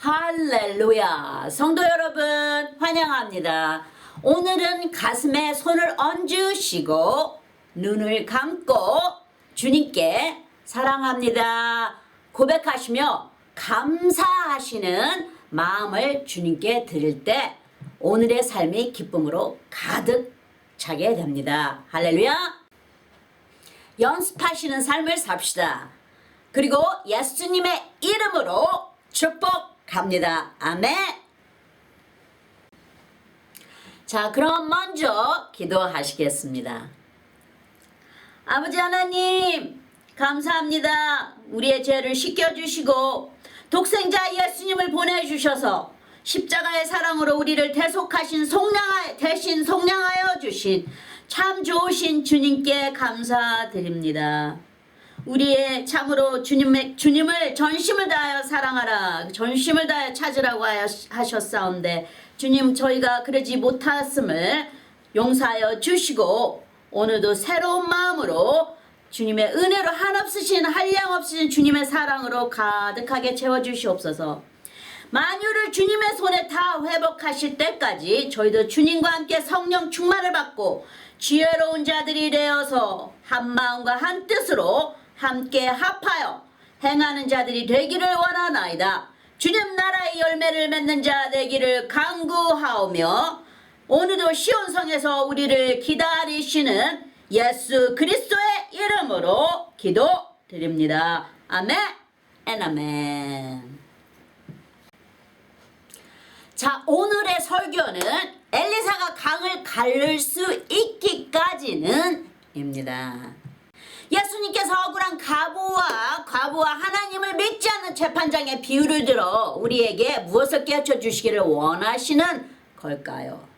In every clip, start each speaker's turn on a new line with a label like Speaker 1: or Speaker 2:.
Speaker 1: 할렐루야! 성도 여러분 환영합니다. 오늘은 가슴에 손을 얹으시고 눈을 감고 주님께 사랑합니다 고백하시며 감사하시는 마음을 주님께 드릴 때 오늘의 삶이 기쁨으로 가득 차게 됩니다. 할렐루야! 연습하시는 삶을 삽시다. 그리고 예수님의 이름으로 축복합니다. 아멘. 자, 그럼 먼저 기도하시겠습니다. 아버지 하나님 감사합니다. 우리의 죄를 씻겨주시고 독생자 예수님을 보내주셔서 십자가의 사랑으로 우리를 대신 속량하여 주신 참 좋으신 주님께 감사드립니다. 우리의 참으로 주님을 전심을 다하여 사랑하라, 전심을 다하여 찾으라고 하셨사온데 주님, 저희가 그러지 못했음을 용서하여 주시고 오늘도 새로운 마음으로 주님의 은혜로 한없으신 한량없으신 주님의 사랑으로 가득하게 채워주시옵소서. 만유를 주님의 손에 다 회복하실 때까지 저희도 주님과 함께 성령 충만을 받고 지혜로운 자들이 되어서 한 마음과 한 뜻으로 함께 합하여 행하는 자들이 되기를 원하나이다. 주님 나라의 열매를 맺는 자 되기를 간구하오며 오늘도 시온성에서 우리를 기다리시는 예수 그리스도의 이름으로 기도드립니다. 아멘 앤 아멘. 자, 오늘의 설교는 엘리사가 강을 가를 수 있기까지는 입니다. 예수님께서 억울한 과부와 하나님을 믿지 않는 재판장의 비유를 들어 우리에게 무엇을 깨우쳐 주시기를 원하시는 걸까요?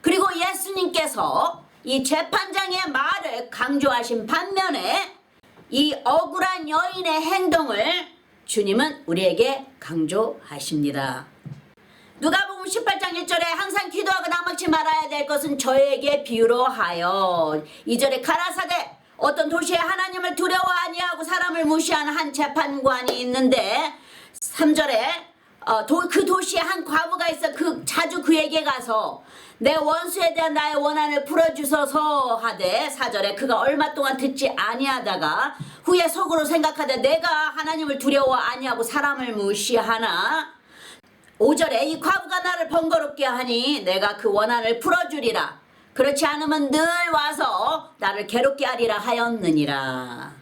Speaker 1: 그리고 예수님께서 이 재판장의 말을 강조하신 반면에 이 억울한 여인의 행동을 주님은 우리에게 강조하십니다. 누가복음 18장 1절에 항상 기도하고 남먹지 말아야 될 것은 저에게 비유로 하여 2절에 가라사대 어떤 도시에 하나님을 두려워 아니하고 사람을 무시하는 한 재판관이 있는데 3절에 그 도시에 한 과부가 있어 자주 그에게 가서 내 원수에 대한 나의 원한을 풀어주소서 하되 4절에 그가 얼마 동안 듣지 아니하다가 후에 속으로 생각하되 내가 하나님을 두려워 아니하고 사람을 무시하나 5절에 이 과부가 나를 번거롭게 하니 내가 그 원한을 풀어주리라. 그렇지 않으면 늘 와서 나를 괴롭게 하리라 하였느니라.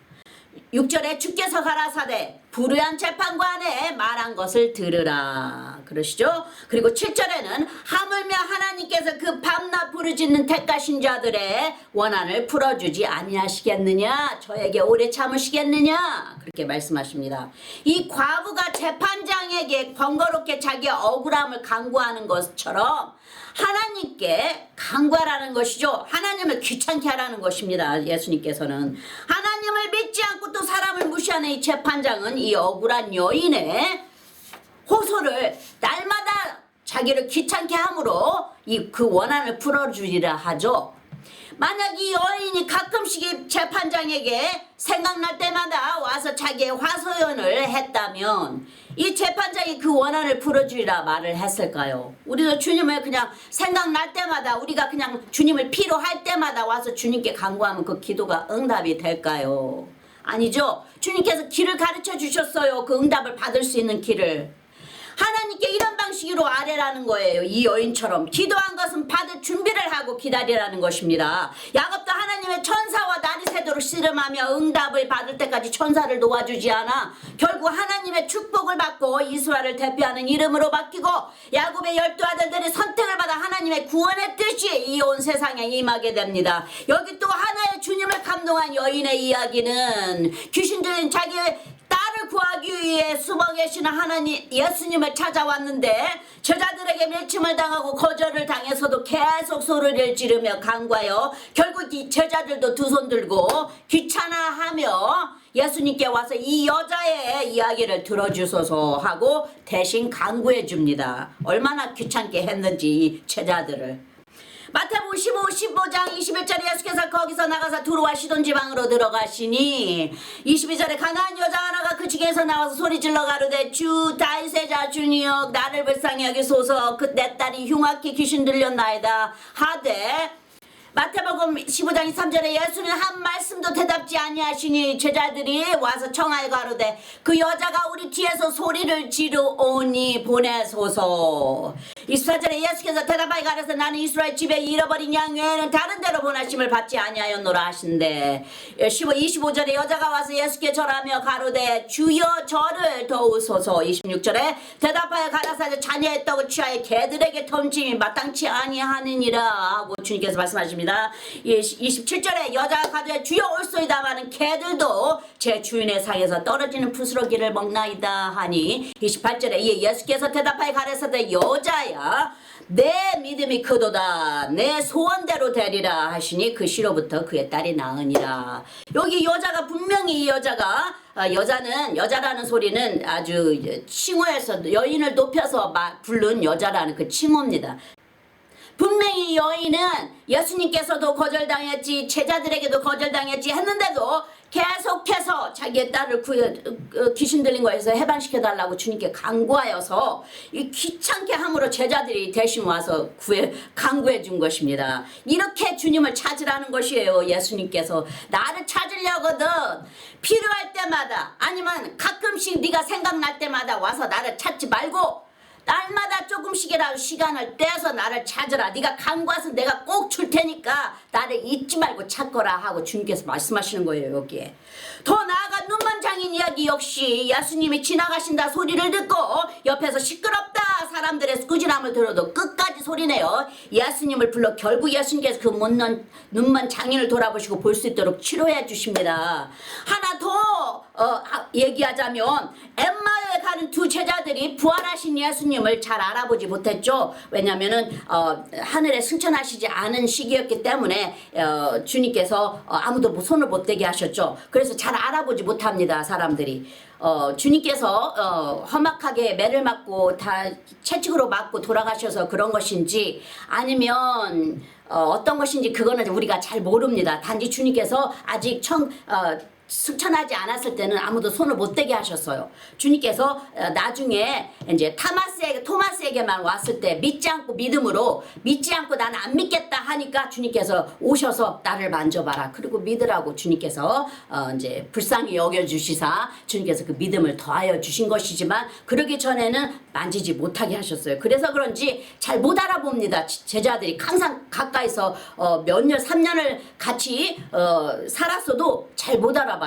Speaker 1: 6절에 주께서 가라사대 불의한 재판관의 말한 것을 들으라 그러시죠. 그리고 7절에는 하물며 하나님께서 그 밤낮 부르짖는 택하신 자들의 원한을 풀어주지 아니하시겠느냐, 저에게 오래 참으시겠느냐 그렇게 말씀하십니다. 이 과부가 재판장에게 번거롭게 자기의 억울함을 간구하는 것처럼 하나님께 간구하라는 것이죠. 하나님을 귀찮게 하라는 것입니다. 예수님께서는 하나님을 믿지 않고 또 사람을 무시하는 이 재판장은 이 억울한 여인의 호소를 날마다 자기를 귀찮게 함으로 그 원한을 풀어주리라 하죠. 만약 이 여인이 가끔씩 이 재판장에게 생각날 때마다 와서 자기의 화소연을 했다면 이 재판장이 그 원한을 풀어주리라 말을 했을까요? 우리도 주님을 그냥 생각날 때마다 우리가 그냥 주님을 필요할 때마다 와서 주님께 간구하면 그 기도가 응답이 될까요? 아니죠. 주님께서 길을 가르쳐 주셨어요. 그 응답을 받을 수 있는 길을. 하나님께 이런 방식으로 아뢰라는 거예요. 이 여인처럼 기도한 것은 받을 준비를 하고 기다리라는 것입니다. 야곱도 하나님의 천사와 날이 새도록 씨름하며 응답을 받을 때까지 천사를 도와주지 않아 결국 하나님의 축복을 받고 이스라엘을 대표하는 이름으로 바뀌고 야곱의 12아들들이 선택을 받아 하나님의 구원의 뜻이 이 온 세상에 임하게 됩니다. 여기 또 하나의 주님을 감동한 여인의 이야기는 귀신 들린 자기의 딸을 구하기 위해 숨어 계시는 하나님 예수님을 찾아왔는데 제자들에게 멸침을 당하고 거절을 당해서도 계속 소리를 지르며 간구하여 결국 이 제자들도 두 손 들고 귀찮아하며 예수님께 와서 이 여자의 이야기를 들어주소서 하고 대신 간구해 줍니다. 얼마나 귀찮게 했는지 이 제자들을. 마태복음 15장 21절에 예수께서 거기서 나가서 두로와 시돈 지방으로 들어가시니 22절에 가나안 여자 하나가 그 지경에서 나와서 소리질러 가로되 주 다윗의 자 주니여 나를 불쌍히 여기소서 그 내 딸이 흉악히 귀신 들렸나이다 하되 마태복음 15장 23절에 예수는 한 말씀도 대답지 아니하시니 제자들이 와서 청하여 가로되 그 여자가 우리 뒤에서 소리를 지르오니 보내소서. 24절에 예수께서 대답하여 가로되 나는 이스라엘 집에 잃어버린 양 외에는 다른 데로 보내심을 받지 아니하였노라 하신대. 25절에 여자가 와서 예수께 절하며 가로되 주여 저를 도우소서. 26절에 대답하여 가라사대 자녀의 떡을 취하여 개들에게 던짐이 마땅치 아니하느니라 하고 주님께서 말씀하십니다. 27절에 여자가 가로되 주여 올소이다마는 개들도 제 주인의 상에서 떨어지는 부스러기를 먹나이다 하니 28절에 이에 예수께서 대답하여 가라사대 여자야 내 믿음이 크도다 내 소원대로 되리라 하시니 그 시로부터 그의 딸이 나으니라. 여기 여자가 분명히 이 여자가 여자라는 소리는 아주 칭호에서 여인을 높여서 부른 여자라는 그 칭호입니다. 분명히 여인은 예수님께서도 거절당했지 제자들에게도 거절당했지 했는데도 계속해서 자기의 딸을 귀신 들린 거에서 해방시켜달라고 주님께 간구하여서 이 귀찮게 함으로 제자들이 대신 와서 간구해 준 것입니다. 이렇게 주님을 찾으라는 것이에요. 예수님께서 나를 찾으려거든 필요할 때마다 아니면 가끔씩 네가 생각날 때마다 와서 나를 찾지 말고 날마다 조금씩이라도 시간을 떼서 나를 찾으라. 네가 간구해서 내가 꼭 줄 테니까 나를 잊지 말고 찾거라 하고 주님께서 말씀하시는 거예요. 여기에 더 나아가 눈먼 장인 이야기 역시 예수님이 지나가신다 소리를 듣고 옆에서 시끄럽다 사람들의 꾸지람을 들어도 끝까지 소리내요 예수님을 불러 결국 예수님께서 그 눈먼 장인을 돌아보시고 볼 수 있도록 치료해 주십니다. 하나 더 얘기하자면 엠마오에 가는 두 제자들이 부활하신 예수님을 잘 알아보지 못했죠. 왜냐하면은 하늘에 승천하시지 않은 시기였기 때문에 주님께서 아무도 손을 못 대게 하셨죠. 그래서 잘 알아보지 못합니다. 사람들이 주님께서 험악하게 매를 맞고 다 채찍으로 맞고 돌아가셔서 그런 것인지 아니면 어떤 것인지 그거는 우리가 잘 모릅니다. 단지 주님께서 아직 승천하지 않았을 때는 아무도 손을 못 대게 하셨어요. 주님께서 나중에 이제 토마스에게만 왔을 때 믿지 않고 믿음으로 믿지 않고 나는 안 믿겠다 하니까 주님께서 오셔서 나를 만져봐라. 그리고 믿으라고 주님께서 이제 불쌍히 여겨주시사 주님께서 그 믿음을 더하여 주신 것이지만 그러기 전에는 만지지 못하게 하셨어요. 그래서 그런지 잘 못 알아봅니다. 제자들이 항상 가까이서 몇 년, 3년을 같이 살았어도 잘 못 알아봐요.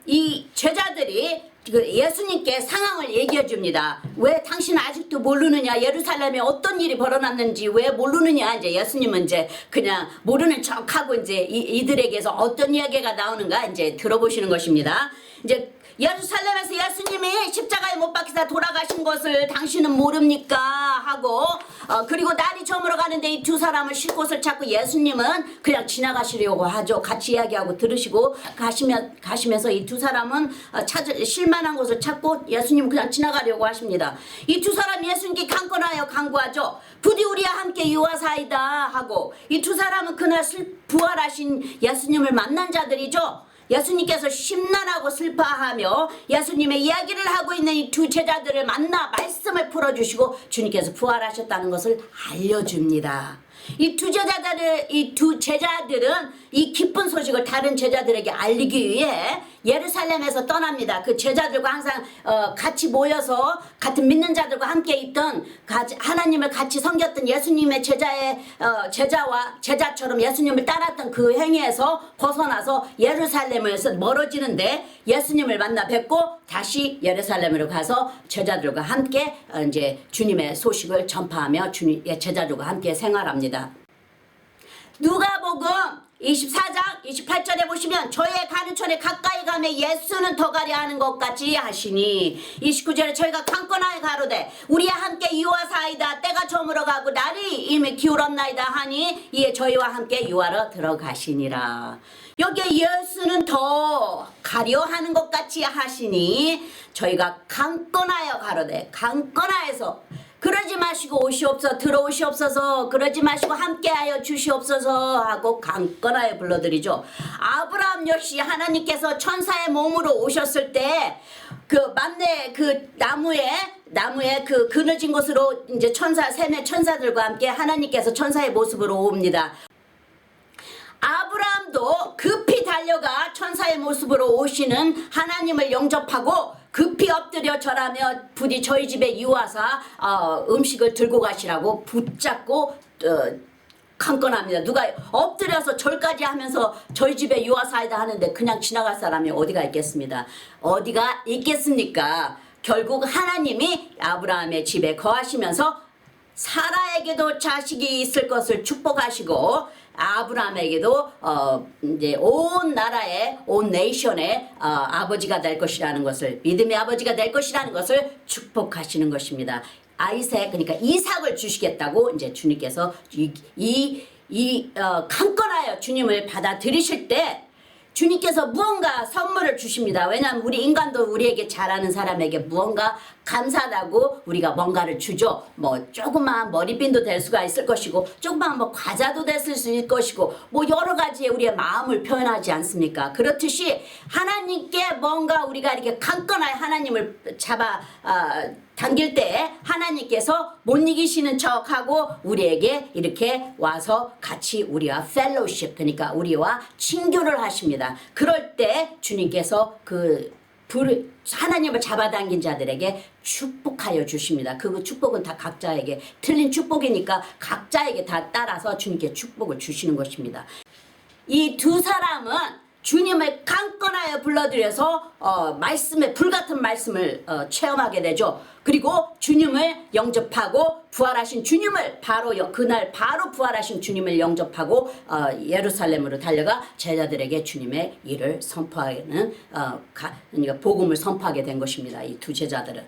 Speaker 1: 이 제자들이 그 예수님께 상황을 얘기해 줍니다. 왜 당신은 아직도 모르느냐? 예루살렘에 어떤 일이 벌어났는지 왜 모르느냐? 이제 예수님은 이제 그냥 모르는 척하고 이제 이들에게서 어떤 이야기가 나오는가 이제 들어보시는 것입니다. 이제 예루살렘에서 예수님이 십자가에 못 박히사 돌아가신 것을 당신은 모릅니까? 하고 그리고 날이 저물어 가는데 이 두 사람을 쉴 곳을 찾고 예수님은 그냥 지나가시려고 하죠. 같이 이야기하고 들으시고 가시면서 이 두 사람은 쉴만한 곳을 찾고 예수님은 그냥 지나가려고 하십니다. 이 두 사람이 예수님께 강권하여 간구하죠. 부디 우리와 함께 유하사이다 하고 이 두 사람은 그날 부활하신 예수님을 만난 자들이죠. 예수님께서 심란하고 슬퍼하며 예수님의 이야기를 하고 있는 이 두 제자들을 만나 말씀을 풀어주시고 주님께서 부활하셨다는 것을 알려줍니다. 이 두 제자들은 이 기쁜 소식을 다른 제자들에게 알리기 위해 예루살렘에서 떠납니다. 그 제자들과 항상 같이 모여서 같은 믿는 자들과 함께 있던 하나님을 같이 섬겼던 예수님의 제자처럼 예수님을 따랐던 그 행위에서 벗어나서 예루살렘에서 멀어지는데 예수님을 만나 뵙고 다시 예루살렘으로 가서 제자들과 함께 이제 주님의 소식을 전파하며 제자들과 함께 생활합니다. 누가복음 24장 28절에 보시면 저의 가는천에 가까이 가매 예수는 더 가려 하는 것 같이 하시니 29절에 저희가 강권하여 가로되 우리와 함께 유하사이다 때가 저물어 가고 날이 이미 기울었나이다 하니 이에 저희와 함께 유하러 들어가시니라. 여기에 예수는 더 가려 하는 것 같이 하시니 저희가 강권하여 가로되 강권하여서 그러지 마시고 오시옵소서 들어오시옵소서 그러지 마시고 함께하여 주시옵소서 하고 강건하여 불러드리죠. 아브라함 역시 하나님께서 천사의 몸으로 오셨을 때 그 만내 그 나무에 그 그늘진 곳으로 이제 세 천사들과 함께 하나님께서 천사의 모습으로 옵니다. 아브라함도 급히 달려가 천사의 모습으로 오시는 하나님을 영접하고 급히 엎드려 절하며 부디 저희 집에 유하사 음식을 들고 가시라고 붙잡고 강건합니다. 누가 엎드려서 절까지 하면서 저희 집에 유하사이다 하는데 그냥 지나갈 사람이 어디가 있겠습니다. 어디가 있겠습니까? 결국 하나님이 아브라함의 집에 거하시면서 사라에게도 자식이 있을 것을 축복하시고 아브라함에게도 이제 온 나라의 온 네이션의 아버지가 될 것이라는 것을 믿음의 아버지가 될 것이라는 것을 축복하시는 것입니다. 그러니까 이삭을 주시겠다고 이제 주님께서 강건하여 주님을 받아들이실 때 주님께서 무언가 선물을 주십니다. 왜냐하면 우리 인간도 우리에게 잘하는 사람에게 무언가 감사하다고 우리가 뭔가를 주죠. 뭐 조그마한 머리핀도 될 수가 있을 것이고 조그마한 뭐 과자도 됐을 수 있을 것이고 뭐 여러 가지의 우리의 마음을 표현하지 않습니까? 그렇듯이 하나님께 뭔가 우리가 이렇게 강건하게 하나님을 당길 때 하나님께서 못 이기시는 척하고 우리에게 이렇게 와서 같이 우리와 펠로우십 그러니까 우리와 친교를 하십니다. 그럴 때 주님께서 하나님을 잡아당긴 자들에게 축복하여 주십니다. 그 축복은 다 각자에게 틀린 축복이니까 각자에게 다 따라서 주님께 축복을 주시는 것입니다. 이 두 사람은 주님을 강건하여 불러들여서 불같은 말씀을 체험하게 되죠. 그리고 주님을 영접하고 부활하신 주님을 그날 바로 부활하신 주님을 영접하고 예루살렘으로 달려가 제자들에게 주님의 일을 선포하는 그러니까 복음을 선포하게 된 것입니다. 이 두 제자들은.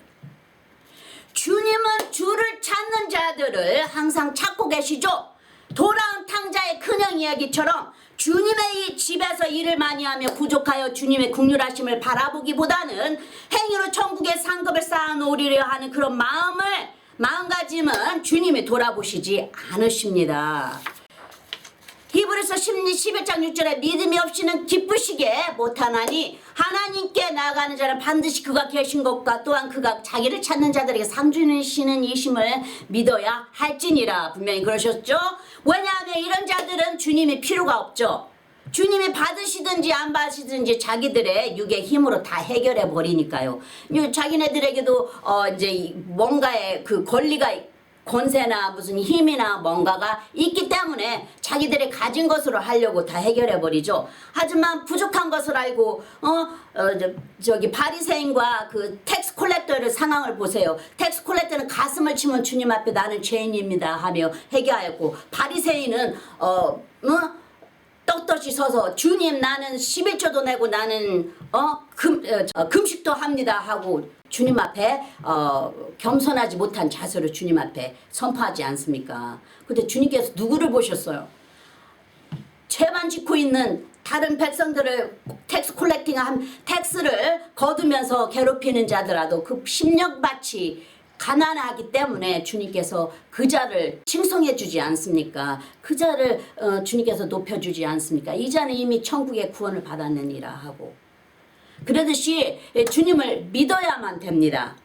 Speaker 1: 주님은 주를 찾는 자들을 항상 찾고 계시죠. 돌아온 탕자의 큰형 이야기처럼 주님의 이 집에서 일을 많이 하며 부족하여 주님의 긍휼하심을 바라보기보다는 행위로 천국의 상급을 쌓아놓으리려 하는 그런 마음가짐은 주님이 돌아보시지 않으십니다. 히브리서 11장 6절에 믿음이 없이는 기쁘시게 못하나니 하나님께 나아가는 자는 반드시 그가 계신 것과 또한 그가 자기를 찾는 자들에게 상 주시는 이심을 믿어야 할지니라. 분명히 그러셨죠. 왜냐하면 이런 자들은 주님이 필요가 없죠. 주님이 받으시든지 안 받으시든지 자기들의 육의 힘으로 다 해결해 버리니까요. 자기네들에게도 이제 뭔가의 그 권세나 무슨 힘이나 뭔가가 있기 때문에 자기들이 가진 것으로 하려고 다 해결해 버리죠. 하지만 부족한 것을 알고 저기 바리새인과 그 텍스 콜렉터의 상황을 보세요. 텍스 콜렉터는 가슴을 치면 주님 앞에 나는 죄인입니다 하며 회개하였고 바리새인은 떳떳이 서서 주님 나는 11조도 내고 나는 금식도 합니다 하고 주님 앞에 겸손하지 못한 자세로 주님 앞에 선포하지 않습니까? 근데 주님께서 누구를 보셨어요? 죄만 짓고 있는 다른 백성들을 텍스 텍스를 거두면서 괴롭히는 자들라도 그 심령밭이 가난하기 때문에 주님께서 그 자를 칭송해 주지 않습니까? 그 자를 주님께서 높여주지 않습니까? 이 자는 이미 천국의 구원을 받았느니라 하고 그러듯이 주님을 믿어야만 됩니다.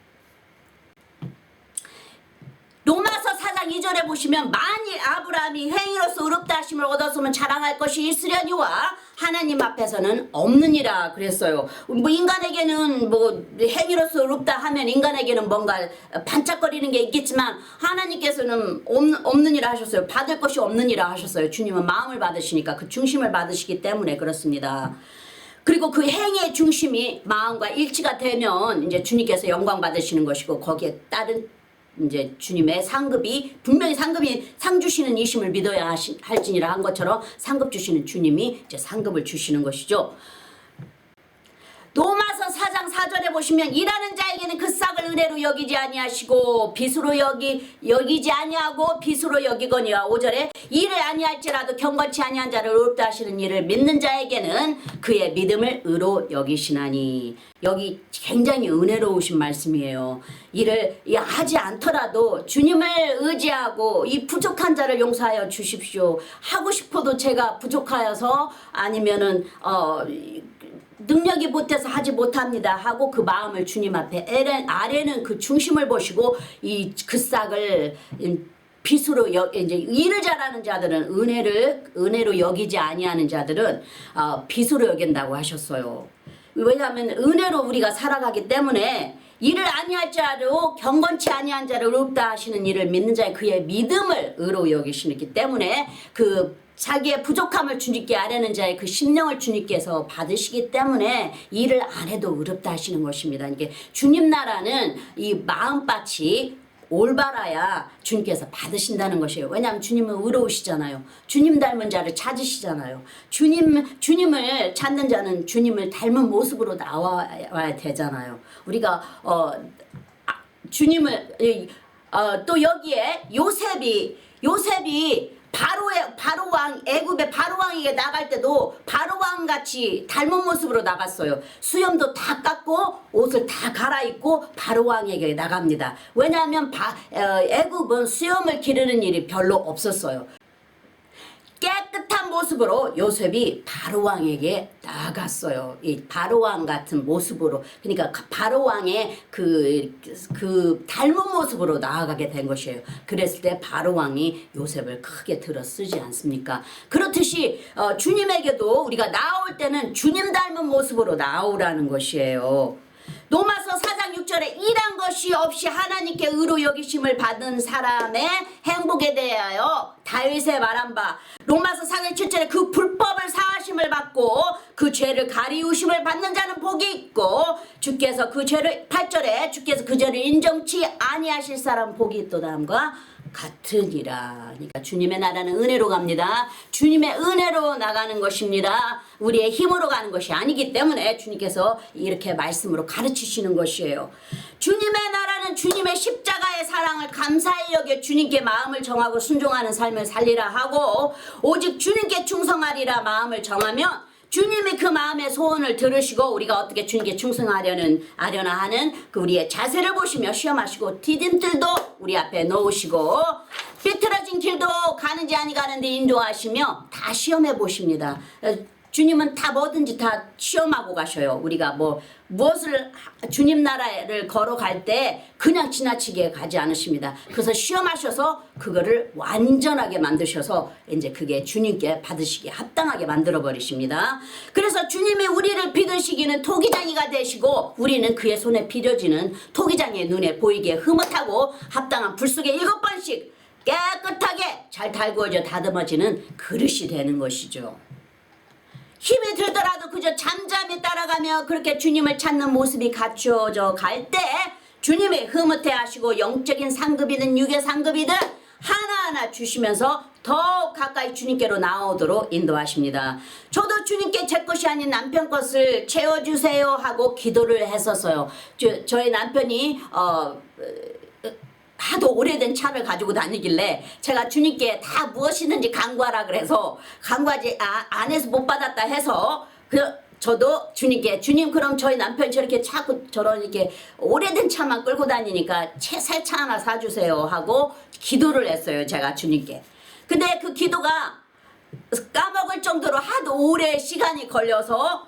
Speaker 1: 로마서 4장 2절에 보시면 만일 아브라함이 행위로서 의롭다 하심을 얻었으면 자랑할 것이 있으려니와 하나님 앞에서는 없느니라 그랬어요. 뭐 인간에게는 뭐 행위로서 의롭다 하면 인간에게는 뭔가 반짝거리는 게 있겠지만 하나님께서는 없느니라 하셨어요. 받을 것이 없느니라 하셨어요. 주님은 마음을 받으시니까 그 중심을 받으시기 때문에 그렇습니다. 그리고 그 행위의 중심이 마음과 일치가 되면 이제 주님께서 영광 받으시는 것이고 거기에 따른 이제 주님의 상급이 분명히 상 주시는 이심을 믿어야 할지니라 한 것처럼 상급 주시는 주님이 이제 상급을 주시는 것이죠. 로마서 4장 4절에 보시면 일하는 자에게는 그 싹을 은혜로 여기지 아니하시고 빚으로 여기지 아니하고 빚으로 여기거니와 5절에 일을 아니할지라도 경건치 아니한 자를 의롭다 하시는 일을 믿는 자에게는 그의 믿음을 의로 여기시나니. 여기 굉장히 은혜로우신 말씀이에요. 일을 하지 않더라도 주님을 의지하고 이 부족한 자를 용서하여 주십시오. 하고 싶어도 제가 부족하여서 아니면은 능력이 못해서 하지 못합니다 하고 그 마음을 주님 앞에 아래는 그 중심을 보시고 그 싹을 빚으로 이제 일을 잘하는 자들은 은혜로 여기지 아니하는 자들은 빚으로 여긴다고 하셨어요. 왜냐하면 은혜로 우리가 살아가기 때문에 일을 아니할 자로 경건치 아니한 자를 의롭다 하시는 일을 믿는 자의 그의 믿음을 의로 여기시기 때문에 그 자기의 부족함을 주님께 아뢰는 자의 그 심령을 주님께서 받으시기 때문에 일을 안 해도 의롭다 하시는 것입니다. 이게 주님 나라는 이 마음밭이 올바라야 주님께서 받으신다는 것이에요. 왜냐하면 주님은 의로우시잖아요. 주님 닮은 자를 찾으시잖아요. 주님을 찾는 자는 주님을 닮은 모습으로 나와야 되잖아요. 우리가 주님을 또 여기에 요셉이 바로 왕 애굽의 바로 왕에게 나갈 때도 바로 왕 같이 닮은 모습으로 나갔어요. 수염도 다 깎고 옷을 다 갈아입고 바로 왕에게 나갑니다. 왜냐하면 애굽은 수염을 기르는 일이 별로 없었어요. 깨끗한 모습으로 요셉이 바로왕에게 나아갔어요. 이 바로왕 같은 모습으로, 그러니까 바로왕의 그 닮은 모습으로 나아가게 된 것이에요. 그랬을 때 바로왕이 요셉을 크게 들어 쓰지 않습니까? 그렇듯이 주님에게도 우리가 나올 때는 주님 닮은 모습으로 나오라는 것이에요. 로마서 4장 6절에 일한 것이 없이 하나님께 의로 여기심을 받은 사람의 행복에 대하여 다윗의 말한 바, 로마서 4장 7절에 그 불법을 사하심을 받고 그 죄를 가리우심을 받는 자는 복이 있고 주께서 그 죄를 8절에 주께서 그 죄를 인정치 아니하실 사람 복이 있도다함과 같으니라. 그러니까 주님의 나라는 은혜로 갑니다. 주님의 은혜로 나가는 것입니다. 우리의 힘으로 가는 것이 아니기 때문에 주님께서 이렇게 말씀으로 가르치시는 것이에요. 주님의 나라는 주님의 십자가의 사랑을 감사히 여겨 주님께 마음을 정하고 순종하는 삶을 살리라 하고 오직 주님께 충성하리라 마음을 정하면 주님이 그 마음의 소원을 들으시고 우리가 어떻게 주님께 충성하려나 하는 그 우리의 자세를 보시며 시험하시고 디딤들도 우리 앞에 놓으시고 삐뚤어진 길도 가는지 아니 가는지 인도하시며 다 시험해 보십니다. 주님은 다 뭐든지 다 시험하고 가셔요. 우리가 무엇을 주님 나라를 걸어갈 때 그냥 지나치게 가지 않으십니다. 그래서 시험하셔서 그거를 완전하게 만드셔서 이제 그게 주님께 받으시기에 합당하게 만들어 버리십니다. 그래서 주님이 우리를 빚으시기는 토기장이가 되시고 우리는 그의 손에 빚어지는 토기장의 눈에 보이기에 흐뭇하고 합당한 불 속에 7번씩 깨끗하게 잘 달구어져 다듬어지는 그릇이 되는 것이죠. 힘이 들더라도 그저 잠잠히 따라가며 그렇게 주님을 찾는 모습이 갖추어져 갈 때 주님이 흐뭇해 하시고 영적인 상급이든 육의 상급이든 하나하나 주시면서 더 가까이 주님께로 나오도록 인도하십니다. 저도 주님께 제 것이 아닌 남편 것을 채워주세요 하고 기도를 했었어요. 저희 남편이 하도 오래된 차를 가지고 다니길래 제가 주님께 다 무엇이든지 간구하라 그래서 간구하지 안해서 못 받았다 해서 저도 주님께 주님 그럼 저희 남편이 저렇게 자꾸 저런 이렇게 오래된 차만 끌고 다니니까 새 차 하나 사주세요 하고 기도를 했어요. 제가 주님께. 근데 그 기도가 까먹을 정도로 하도 오래 시간이 걸려서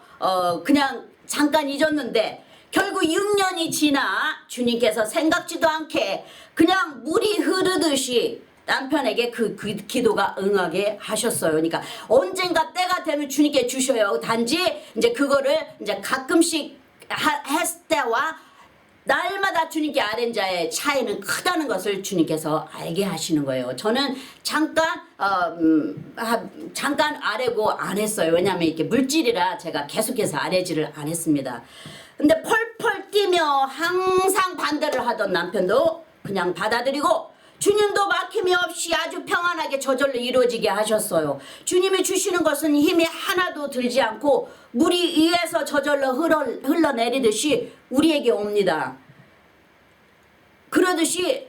Speaker 1: 그냥 잠깐 잊었는데 결국 6년이 지나 주님께서 생각지도 않게 그냥 물이 흐르듯이 남편에게 그 기도가 응하게 하셨어요. 그러니까 언젠가 때가 되면 주님께 주셔요. 단지 이제 그거를 이제 가끔씩 했을 때와 날마다 주님께 아뢰는 자의 차이는 크다는 것을 주님께서 알게 하시는 거예요. 저는 잠깐 아뢰고 안 했어요. 왜냐하면 이렇게 물질이라 제가 계속해서 아뢰지를 안 했습니다. 근데 펄펄 뛰며 항상 반대를 하던 남편도 그냥 받아들이고 주님도 막힘이 없이 아주 평안하게 저절로 이루어지게 하셨어요. 주님이 주시는 것은 힘이 하나도 들지 않고 물이 위에서 저절로 흘러내리듯이 우리에게 옵니다. 그러듯이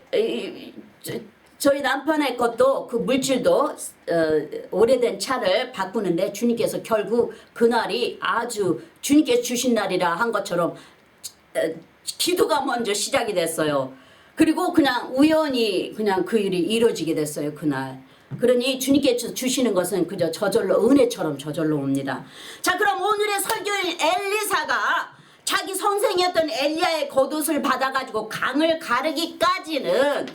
Speaker 1: 저희 남편의 것도 그 물질도 오래된 차를 바꾸는데 주님께서 결국 그날이 아주 주님께서 주신 날이라 한 것처럼 기도가 먼저 시작이 됐어요. 그리고 그냥 우연히 그냥 그 일이 이루어지게 됐어요. 그날. 그러니 주님께서 주시는 것은 그저 저절로 은혜처럼 저절로 옵니다. 자, 그럼 오늘의 설교인 엘리사가 자기 선생이었던 엘리야의 겉옷을 받아가지고 강을 가르기까지는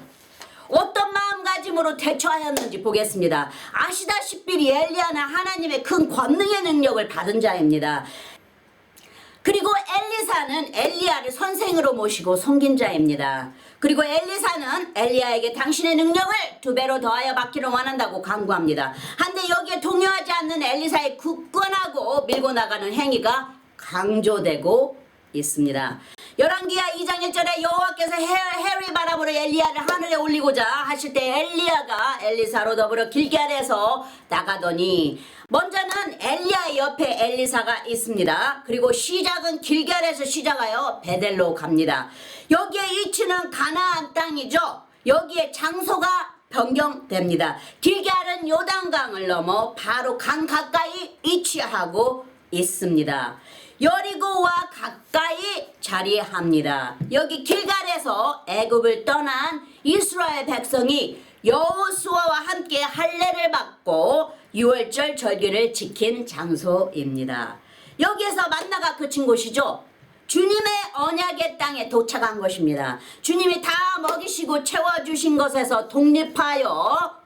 Speaker 1: 어떤 마음가짐으로 대처하였는지 보겠습니다. 아시다시피 엘리야는 하나님의 큰 권능의 능력을 받은 자입니다. 그리고 엘리사는 엘리야를 선생으로 모시고 섬긴 자입니다. 그리고 엘리사는 엘리야에게 당신의 능력을 2배로 더하여 받기를 원한다고 강구합니다. 한데 여기에 동요하지 않는 엘리사의 굳건하고 밀고 나가는 행위가 강조되고 있습니다. 열왕기하 2장 1절에 여호와께서 해의 바람으로 엘리야를 하늘에 올리고자 하실 때 엘리야가 엘리사로 더불어 길갈에서 나가더니, 먼저는 엘리야 옆에 엘리사가 있습니다. 그리고 시작은 길갈에서 시작하여 베델로 갑니다. 여기에 위치는 가나안 땅이죠. 여기에 장소가 변경됩니다. 길갈은 요단강을 넘어 바로 강 가까이 위치하고 있습니다. 여리고와 가까이 자리합니다. 여기 길갈에서 애굽을 떠난 이스라엘 백성이 여호수아와 함께 할례를 받고 유월절 절기를 지킨 장소입니다. 여기에서 만나가 그친 곳이죠. 주님의 언약의 땅에 도착한 것입니다. 주님이 다 먹이시고 채워주신 것에서 독립하여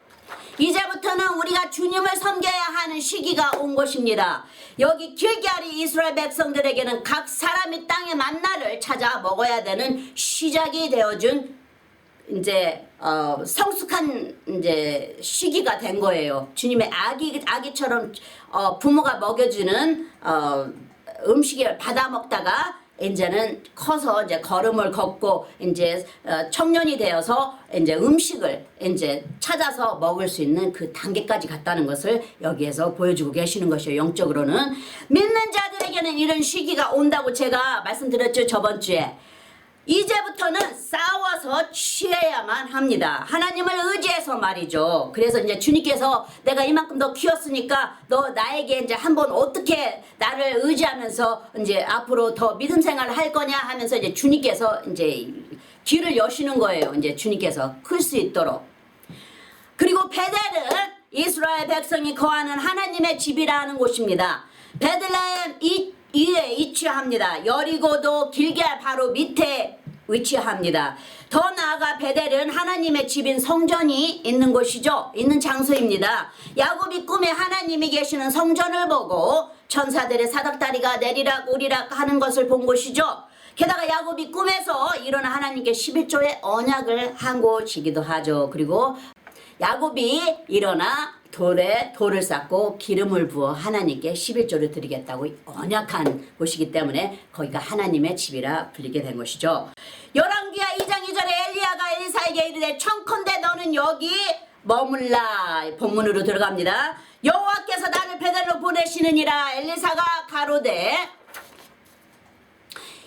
Speaker 1: 이제부터는 우리가 주님을 섬겨야 하는 시기가 온 것입니다. 여기 길갈이 이스라엘 백성들에게는 각 사람이 땅의 만나를 찾아 먹어야 되는 시작이 되어준 이제 성숙한 이제 시기가 된 거예요. 주님의 아기처럼 부모가 먹여주는 음식을 받아 먹다가 이제는 커서 이제 걸음을 걷고 이제 청년이 되어서 이제 음식을 이제 찾아서 먹을 수 있는 그 단계까지 갔다는 것을 여기에서 보여주고 계시는 것이에요. 영적으로는 믿는 자들에게는 이런 시기가 온다고 제가 말씀드렸죠, 저번 주에. 이제부터는 싸워서 취해야만 합니다. 하나님을 의지해서 말이죠. 그래서 이제 주님께서 내가 이만큼 더 키웠으니까 너 나에게 이제 한번 어떻게 나를 의지하면서 이제 앞으로 더 믿음 생활을 할 거냐 하면서 이제 주님께서 이제 길을 여시는 거예요. 이제 주님께서 클 수 있도록. 그리고 베델은 이스라엘 백성이 거하는 하나님의 집이라는 곳입니다. 베들레헴 위에 위치합니다. 여리고도 길갈 바로 밑에 위치합니다. 더 나아가 베델은 하나님의 집인 성전이 있는 곳이죠. 있는 장소입니다. 야곱이 꿈에 하나님이 계시는 성전을 보고 천사들의 사닥다리가 내리락 오리락 하는 것을 본 곳이죠. 게다가 야곱이 꿈에서 일어나 하나님께 11조의 언약을 한 곳이기도 하죠. 그리고 야곱이 일어나 돌을 쌓고 기름을 부어 하나님께 11조를 드리겠다고 언약한 곳이기 때문에 거기가 하나님의 집이라 불리게 된 것이죠. 열왕기하 2장 2절에 엘리야가 엘리사에게 이르되 청컨대 너는 여기 머물라. 본문으로 들어갑니다. 여호와께서 나를 베델로 보내시느니라. 엘리사가 가로되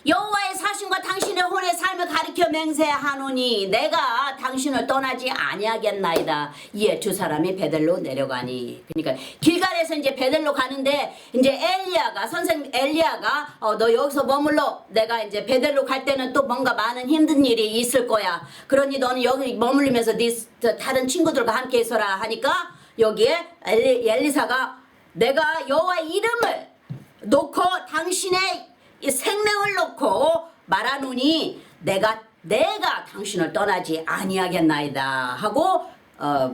Speaker 1: 여호와의 사신과 당신의 혼의 삶을 가리켜 맹세하노니 내가 당신을 떠나지 아니하겠나이다. 이에 두 사람이 베델로 내려가니. 그러니까 길갈에서 이제 베델로 가는데 이제 엘리야가 너 여기서 머물러. 내가 이제 베델로 갈 때는 또 뭔가 많은 힘든 일이 있을 거야. 그러니 너는 여기 머물리면서 네 다른 친구들과 함께 있어라 하니까 여기에 엘리사가 내가 여호와의 이름을 놓고 당신의 이 생명을 놓고 말하노니 내가 당신을 떠나지 아니하겠나이다 하고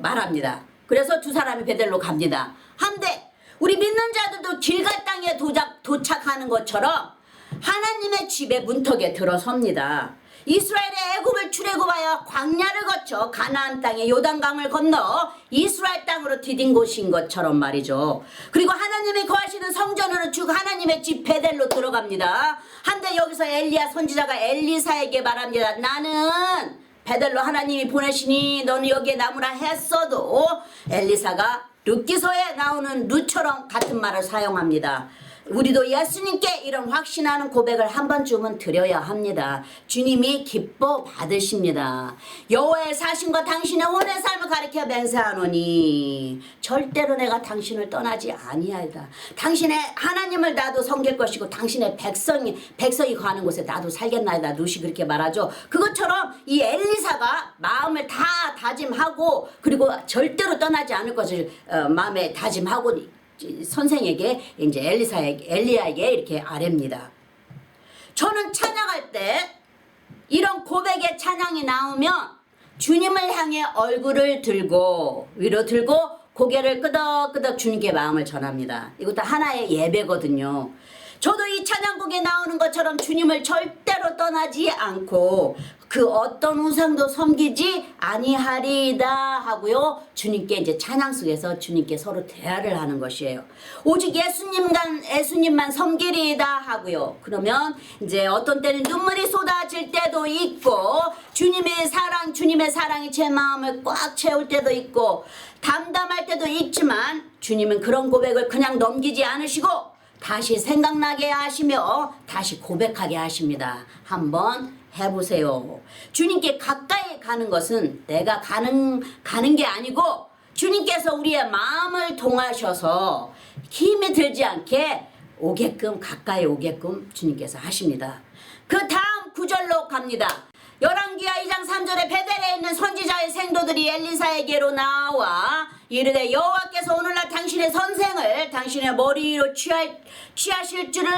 Speaker 1: 말합니다. 그래서 두 사람이 베델로 갑니다. 한데 우리 믿는 자들도 길갈 땅에 도착하는 것처럼 하나님의 집의 문턱에 들어섭니다. 이스라엘의 애굽을 출애굽하여 광야를 거쳐 가나안 땅의 요단강을 건너 이스라엘 땅으로 디딘 곳인 것처럼 말이죠. 그리고 하나님이 거하시는 성전으로 쭉 하나님의 집 베델로 들어갑니다. 한데 여기서 엘리야 선지자가 엘리사에게 말합니다. 나는 베델로 하나님이 보내시니 너는 여기에 남으라 했어도 엘리사가 룻기서에 나오는 룻처럼 같은 말을 사용합니다. 우리도 예수님께 이런 확신하는 고백을 한 번쯤은 드려야 합니다. 주님이 기뻐 받으십니다. 여호와의 사신과 당신의 혼의 삶을 가리켜 맹세하노니 절대로 내가 당신을 떠나지 아니하리다. 당신의 하나님을 나도 섬길 것이고 당신의 백성이 거하는 곳에 나도 살겠나이다. 룻이 그렇게 말하죠. 그것처럼 이 엘리사가 마음을 다 다짐하고 그리고 절대로 떠나지 않을 것을 마음에 다짐하고 선생에게 이제 엘리야에게 이렇게 아뢰입니다. 저는 찬양할 때 이런 고백의 찬양이 나오면 주님을 향해 얼굴을 들고 위로 들고 고개를 끄덕끄덕 주님께 마음을 전합니다. 이것도 하나의 예배거든요. 저도 이 찬양곡에 나오는 것처럼 주님을 절대로 떠나지 않고 그 어떤 우상도 섬기지 아니하리이다 하고요. 주님께 이제 찬양 속에서 주님께 서로 대화를 하는 것이에요. 오직 예수님만 섬기리이다 하고요. 그러면 이제 어떤 때는 눈물이 쏟아질 때도 있고 주님의 사랑이 제 마음을 꽉 채울 때도 있고 담담할 때도 있지만 주님은 그런 고백을 그냥 넘기지 않으시고 다시 생각나게 하시며 다시 고백하게 하십니다. 한번 해보세요. 주님께 가까이 가는 것은 내가 가는 게 아니고 주님께서 우리의 마음을 통하셔서 힘이 들지 않게 가까이 오게끔 주님께서 하십니다. 그 다음 구절로 갑니다. 열왕기하 2장 3절에 베델에 있는 선지자의 생도들이 엘리사에게로 나와 이르되 여호와께서 오늘날 당신의 선생을 당신의 머리로 취하실 줄을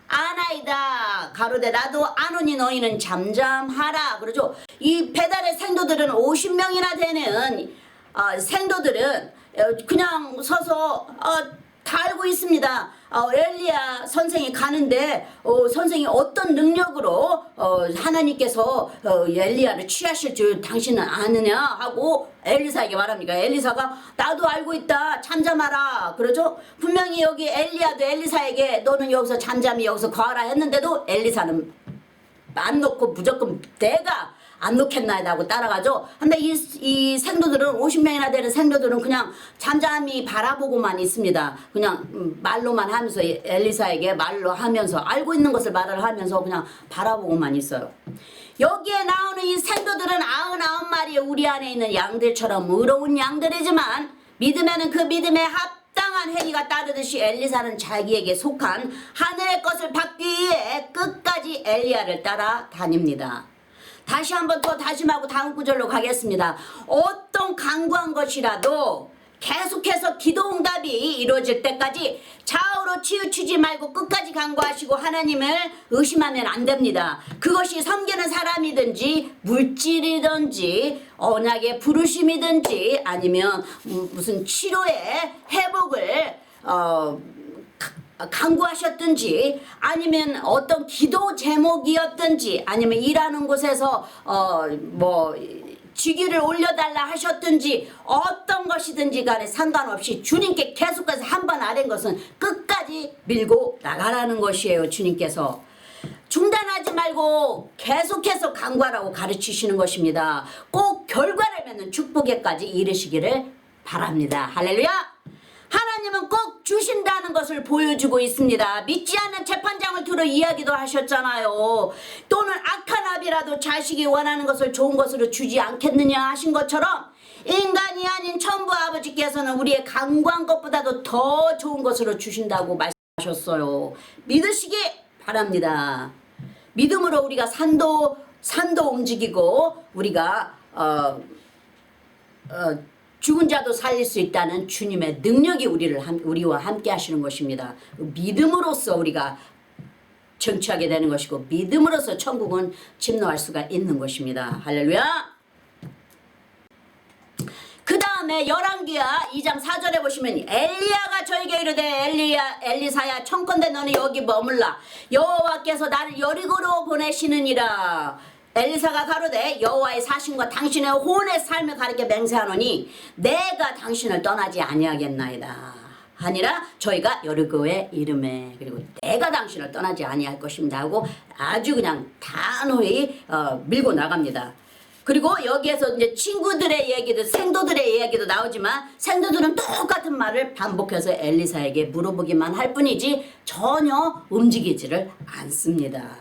Speaker 1: 아나이다. 가로되 나도 아노니 너희는 잠잠하라. 그러죠. 이 베델의 생도들은 50명이나 되는 생도들은 그냥 서서 다 알고 있습니다. 엘리야 선생이 가는데 선생이 어떤 능력으로 하나님께서 엘리야를 취하실 줄 당신은 아느냐 하고 엘리사에게 말합니까? 엘리사가 나도 알고 있다. 잠잠하라. 그러죠? 분명히 여기 엘리야도 엘리사에게 너는 여기서 잠잠히 여기서 거하라 했는데도 엘리사는 안 놓고 무조건 내가 안 놓겠나이다 하고 따라가죠. 근데 이 생도들은 50명이나 되는 생도들은 그냥 잠잠히 바라보고만 있습니다. 그냥 말로만 하면서 엘리사에게 말로 하면서 알고 있는 것을 말을 하면서 그냥 바라보고만 있어요. 여기에 나오는 이 생도들은 99마리의 우리 안에 있는 양들처럼 의로운 양들이지만 믿음에는 그 믿음에 합당한 행위가 따르듯이 엘리사는 자기에게 속한 하늘의 것을 받기 위해 끝까지 엘리야를 따라다닙니다. 다시 한번 또 다짐하고 다음 구절로 가겠습니다. 어떤 간구한 것이라도 계속해서 기도 응답이 이루어질 때까지 좌우로 치우치지 말고 끝까지 간구하시고 하나님을 의심하면 안 됩니다. 그것이 섬기는 사람이든지 물질이든지 언약의 부르심이든지 아니면 무슨 치료의 회복을 간구하셨든지 아니면 어떤 기도 제목이었든지 아니면 일하는 곳에서 직위를 올려달라 하셨든지 어떤 것이든지 간에 상관없이 주님께 계속해서 한 번 아뢰는 것은 끝까지 밀고 나가라는 것이에요. 주님께서 중단하지 말고 계속해서 간구하라고 가르치시는 것입니다. 꼭 결과를 맺는 축복에까지 이르시기를 바랍니다. 할렐루야. 하나님은 꼭 주신다는 것을 보여주고 있습니다. 믿지 않는 재판장을 들어 이야기도 하셨잖아요. 또는 악한 아비라도 자식이 원하는 것을 좋은 것으로 주지 않겠느냐 하신 것처럼 인간이 아닌 천부 아버지께서는 우리의 간구한 것보다도 더 좋은 것으로 주신다고 말씀하셨어요. 믿으시기 바랍니다. 믿음으로 우리가 산도 움직이고 우리가 죽은 자도 살릴 수 있다는 주님의 능력이 우리와 함께 하시는 것입니다. 믿음으로써 우리가 정취하게 되는 것이고 믿음으로써 천국은 침노할 수가 있는 것입니다. 할렐루야. 그 다음에 열왕기하 2장 4절에 보시면 엘리야가 저에게 이르되 엘리사야 청컨대 너는 여기 머물라 여호와께서 나를 여리고로 보내시느니라. 엘리사가 가로되 여호와의 사신과 당신의 혼의 삶을 가리켜 맹세하노니 내가 당신을 떠나지 아니하겠나이다 하니라. 저희가 여리고에 이름에 그리고 내가 당신을 떠나지 아니할 것입니다 하고 아주 그냥 단호히 밀고 나갑니다. 그리고 여기에서 이제 친구들의 얘기도 생도들의 이야기도 나오지만 생도들은 똑같은 말을 반복해서 엘리사에게 물어보기만 할 뿐이지 전혀 움직이지를 않습니다.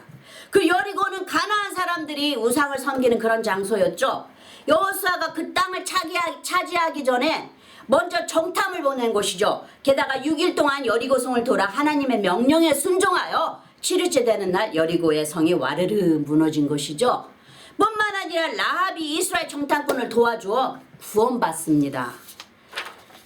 Speaker 1: 그 여리고는 가나안 사람들이 우상을 섬기는 그런 장소였죠. 여호수아가 그 땅을 차지하기 전에 먼저 정탐을 보낸 곳이죠. 게다가 6일 동안 여리고성을 돌아 하나님의 명령에 순종하여 7일째 되는 날 여리고의 성이 와르르 무너진 것이죠. 뿐만 아니라 라합이 이스라엘 정탐꾼을 도와주어 구원받습니다.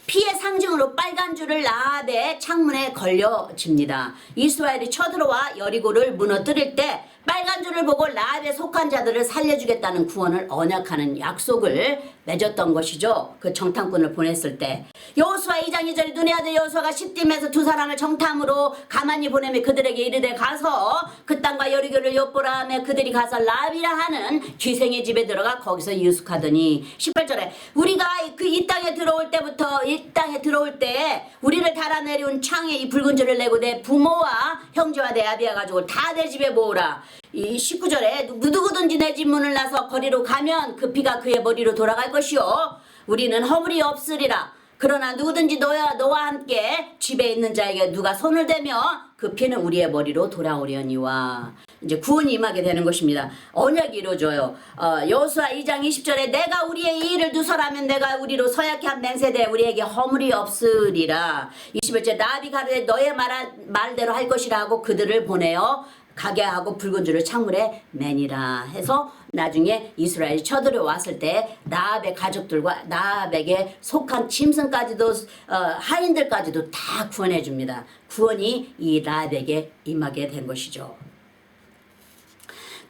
Speaker 1: 피의 상징으로 빨간 줄을 라합의 창문에 걸려집니다. 이스라엘이 쳐들어와 여리고를 무너뜨릴 때 빨간 줄을 보고 라합에 속한 자들을 살려주겠다는 구원을 언약하는 약속을 맺었던 것이죠. 그 정탐꾼을 보냈을 때 여호수아 2장 2절에 눈의 아들 여호수아가 십딤에서 두 사람을 정탐으로 가만히 보내며 그들에게 이르되 가서 그 땅과 여리고를 엿보라 하며 그들이 가서 라합이라 하는 귀생의 집에 들어가 거기서 유숙하더니 18절에 우리가 이 땅에 들어올 때부터 이 땅에 들어올 때 우리를 달아내려온 창에 이 붉은 줄을 내고 내 부모와 형제와 내 아비와 가지고 다 내 집에 모으라. 이 19절에 누구든지 내 집 문을 나서 거리로 가면 그 피가 그의 머리로 돌아갈 것이요 우리는 허물이 없으리라. 그러나 누구든지 너와 함께 집에 있는 자에게 누가 손을 대며 그 피는 우리의 머리로 돌아오려니와. 이제 구원이 임하게 되는 것입니다. 언약이 이루어져요. 여호수아 2장 20절에 내가 우리의 이 일을 누설하면 내가 우리로 서약케 한 맹세되 우리에게 허물이 없으리라. 21절 나비 가르되 너의 말대로 할 것이라 하고 그들을 보내어 가게 하고 붉은 줄을 창문에 매니라 해서 나중에 이스라엘이 쳐들어왔을 때 라합의 가족들과 라합에게 속한 짐승까지도 하인들까지도 다 구원해 줍니다. 구원이 이 라합에게 임하게 된 것이죠.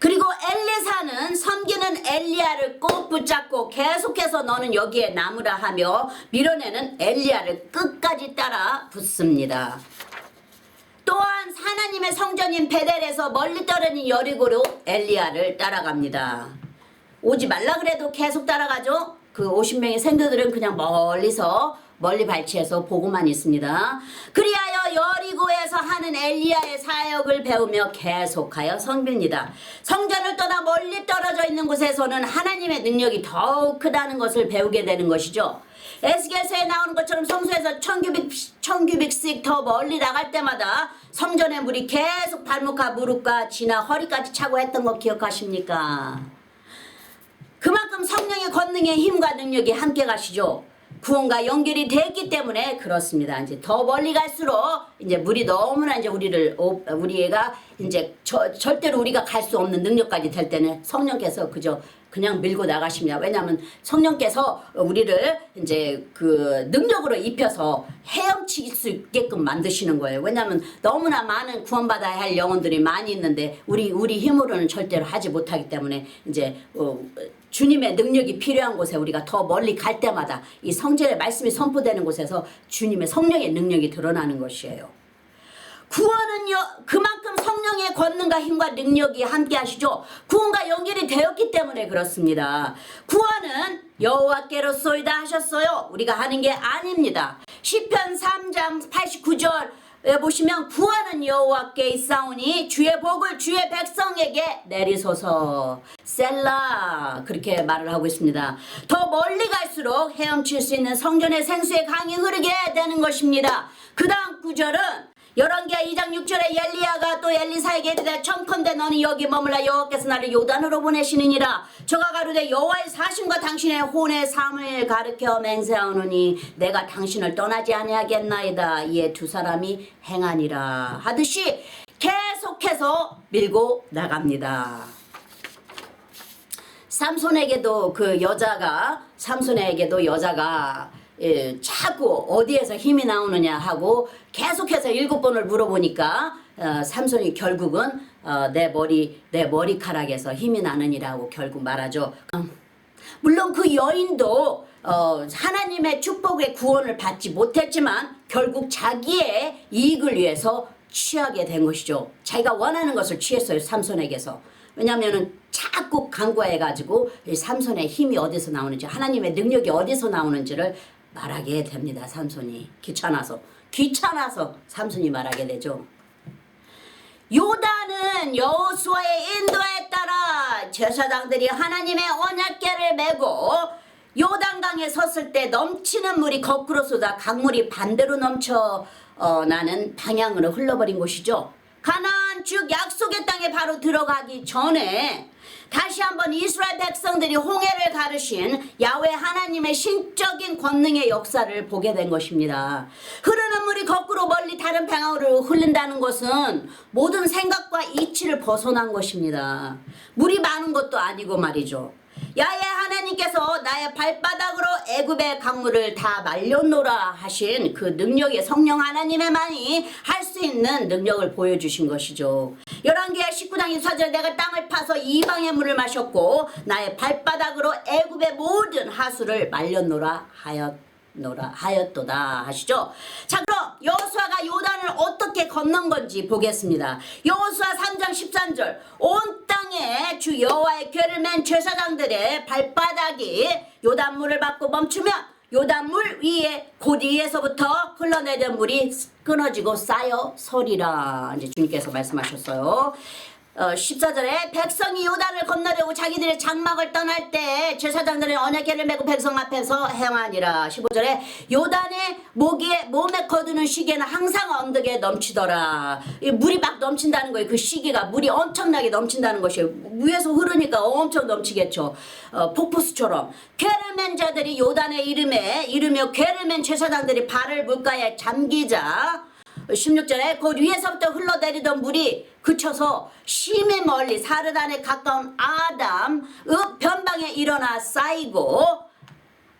Speaker 1: 그리고 엘리사는 섬기는 엘리야를 꼭 붙잡고 계속해서 너는 여기에 남으라 하며 밀어내는 엘리야를 끝까지 따라 붙습니다. 또한 하나님의 성전인 베델에서 멀리 떨어진 여리고로 엘리야를 따라갑니다. 오지 말라 그래도 계속 따라가죠. 그 50명의 생도들은 그냥 멀리 발치해서 보고만 있습니다. 그리하여 여리고에서 하는 엘리야의 사역을 배우며 계속하여 섬깁니다. 성전을 떠나 멀리 떨어져 있는 곳에서는 하나님의 능력이 더욱 크다는 것을 배우게 되는 것이죠. 에스겔서에 나오는 것처럼 성소에서 1000규빅씩 더 멀리 나갈 때마다 성전의 물이 계속 발목과 무릎과 지나 허리까지 차고 했던 거 기억하십니까? 그만큼 성령의 권능의 힘과 능력이 함께 가시죠. 구원과 연결이 됐기 때문에 그렇습니다. 이제 더 멀리 갈수록 이제 물이 너무나 이제 우리가 이제 절대로 우리가 갈 수 없는 능력까지 될 때는 성령께서 그냥 밀고 나가십니다. 왜냐하면 성령께서 우리를 이제 그 능력으로 입혀서 헤엄칠 수 있게끔 만드시는 거예요. 왜냐하면 너무나 많은 구원받아야 할 영혼들이 많이 있는데 우리 힘으로는 절대로 하지 못하기 때문에 이제 주님의 능력이 필요한 곳에 우리가 더 멀리 갈 때마다 이 성전의 말씀이 선포되는 곳에서 주님의 성령의 능력이 드러나는 것이에요. 구원은요 그만큼 성령의 권능과 힘과 능력이 함께 하시죠. 구원과 연결이 되었기 때문에 그렇습니다. 구원은 여호와께로소이다 하셨어요. 우리가 하는 게 아닙니다. 시편 3장 89절에 보시면 구원은 여호와께 있사오니 주의 복을 주의 백성에게 내리소서. 셀라 그렇게 말을 하고 있습니다. 더 멀리 갈수록 헤엄칠 수 있는 성전의 생수의 강이 흐르게 되는 것입니다. 그 다음 구절은 열왕기하 2장 6절에 엘리야가 또 엘리사에게 이르되 청컨대 너는 여기 머물라 여호와께서 나를 요단으로 보내시느니라. 저가 가로되 여호와의 사심과 당신의 혼의 삶을 가르쳐 맹세하노니 내가 당신을 떠나지 아니하겠나이다. 이에 두 사람이 행하니라 하듯이 계속해서 밀고 나갑니다. 삼손에게도 여자가 자꾸 어디에서 힘이 나오느냐 하고 계속해서 7번을 물어보니까 삼손이 결국은 내 머리카락에서 힘이 나느니라고 결국 말하죠. 물론 그 여인도 하나님의 축복의 구원을 받지 못했지만 결국 자기의 이익을 위해서 취하게 된 것이죠. 자기가 원하는 것을 취했어요. 삼손에게서. 왜냐하면 자꾸 간과해가지고 삼손의 힘이 어디서 나오는지 하나님의 능력이 어디서 나오는지를 말하게 됩니다. 삼손이 귀찮아서 삼손이 말하게 되죠. 요단은 여호수아의 인도에 따라 제사장들이 하나님의 언약궤를 메고 요단강에 섰을 때 넘치는 물이 거꾸로 쏟아 강물이 반대로 넘쳐 나는 방향으로 흘러버린 곳이죠. 가나안 즉 약속의 땅에 바로 들어가기 전에 다시 한번 이스라엘 백성들이 홍해를 가르신 야훼 하나님의 신적인 권능의 역사를 보게 된 것입니다. 흐르는 물이 거꾸로 멀리 다른 방향으로 흐른다는 것은 모든 생각과 이치를 벗어난 것입니다. 물이 많은 것도 아니고 말이죠. 야훼 하나님께서 나의 발바닥으로 애굽의 강물을 다 말려놓으라 하신 그 능력의 성령 하나님의만이 할 수 있는 능력을 보여주신 것이죠. 열왕기하 19장 24절에 내가 땅을 파서 이방의 물을 마셨고 나의 발바닥으로 애굽의 모든 하수를 말려놓으라 하였도다 하시죠. 자, 그럼 여호수아가 요단을 어떻게 건넌 건지 보겠습니다. 여호수아 3장 13절 온 땅에 주 여호와의 궤를 맨 제사장들의 발바닥이 요단물을 받고 멈추면 요단물 위에 곧 위에서부터 흘러내던 물이 끊어지고 쌓여 서리라. 이제 주님께서 말씀하셨어요. 14절에 백성이 요단을 건너려고 자기들의 장막을 떠날 때 제사장들은 언약궤를 메고 백성 앞에서 행하니라. 15절에 요단의 몸에 거두는 시기에는 항상 언덕에 넘치더라. 물이 막 넘친다는 거예요. 그 시기가 물이 엄청나게 넘친다는 것이에요. 위에서 흐르니까 엄청 넘치겠죠. 폭포수처럼. 궤를 맨 자들이 요단의 이름이며 궤를 맨 제사장들이 발을 물가에 잠기자 16절에 곧 위에서부터 흘러내리던 물이 그쳐서 심히 멀리 사르단에 가까운 아담 변방에 일어나 쌓이고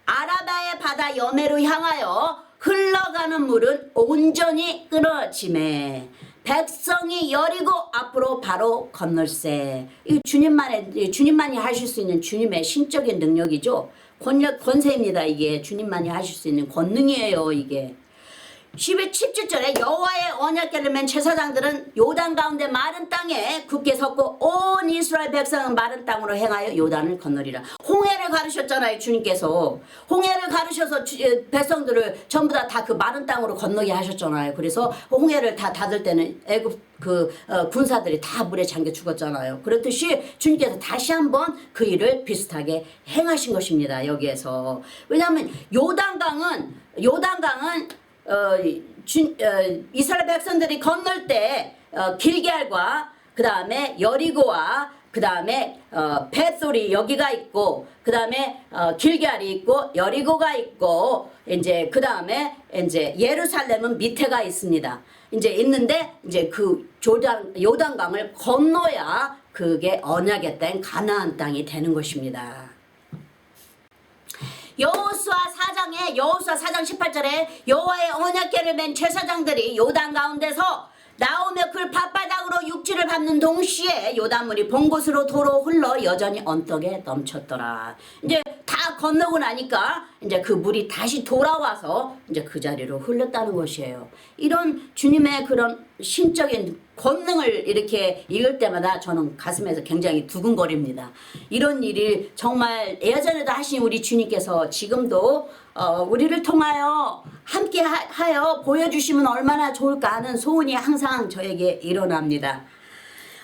Speaker 1: 아라바의 바다 여매로 향하여 흘러가는 물은 온전히 끊어지매 백성이 여리고 앞으로 바로 건널세. 이 주님만이 하실 수 있는 주님의 신적인 능력이죠. 권세입니다. 이게 주님만이 하실 수 있는 권능이에요. 이게 17절에 여호와의 언약궤를 맨 제사장들은 요단 가운데 마른 땅에 굳게 섰고 온 이스라엘 백성은 마른 땅으로 행하여 요단을 건너리라. 홍해를 가르셨잖아요. 주님께서 홍해를 가르셔서 백성들을 전부 다 그 마른 땅으로 건너게 하셨잖아요. 그래서 홍해를 다 닫을 때는 애굽 군사들이 다 물에 잠겨 죽었잖아요. 그렇듯이 주님께서 다시 한번 그 일을 비슷하게 행하신 것입니다. 여기에서. 왜냐하면 요단강은 이스라엘 백성들이 건널 때 길갈과 그 다음에 여리고와 그 다음에 벳솔이 여기가 있고 그 다음에 길갈이 있고 여리고가 있고 이제 그 다음에 이제 예루살렘은 밑에가 있습니다. 이제 있는데 이제 그 요단강을 건너야 그게 언약의 땅 가나안 땅이 되는 것입니다. 여호수아 4장 18절에 여호와의 언약궤를 맨 제사장들이 요단 가운데서 나오며 그 발바닥으로 육지를 밟는 동시에 요단물이 본 곳으로 도로 흘러 여전히 언덕에 넘쳤더라. 이제 다 건너고 나니까 이제 그 물이 다시 돌아와서 이제 그 자리로 흘렀다는 것이에요. 이런 주님의 그런 신적인 권능을 이렇게 읽을 때마다 저는 가슴에서 굉장히 두근거립니다. 이런 일이 정말 예전에도 하신 우리 주님께서 지금도 우리를 통하여 함께 하여 보여주시면 얼마나 좋을까 하는 소원이 항상 저에게 일어납니다.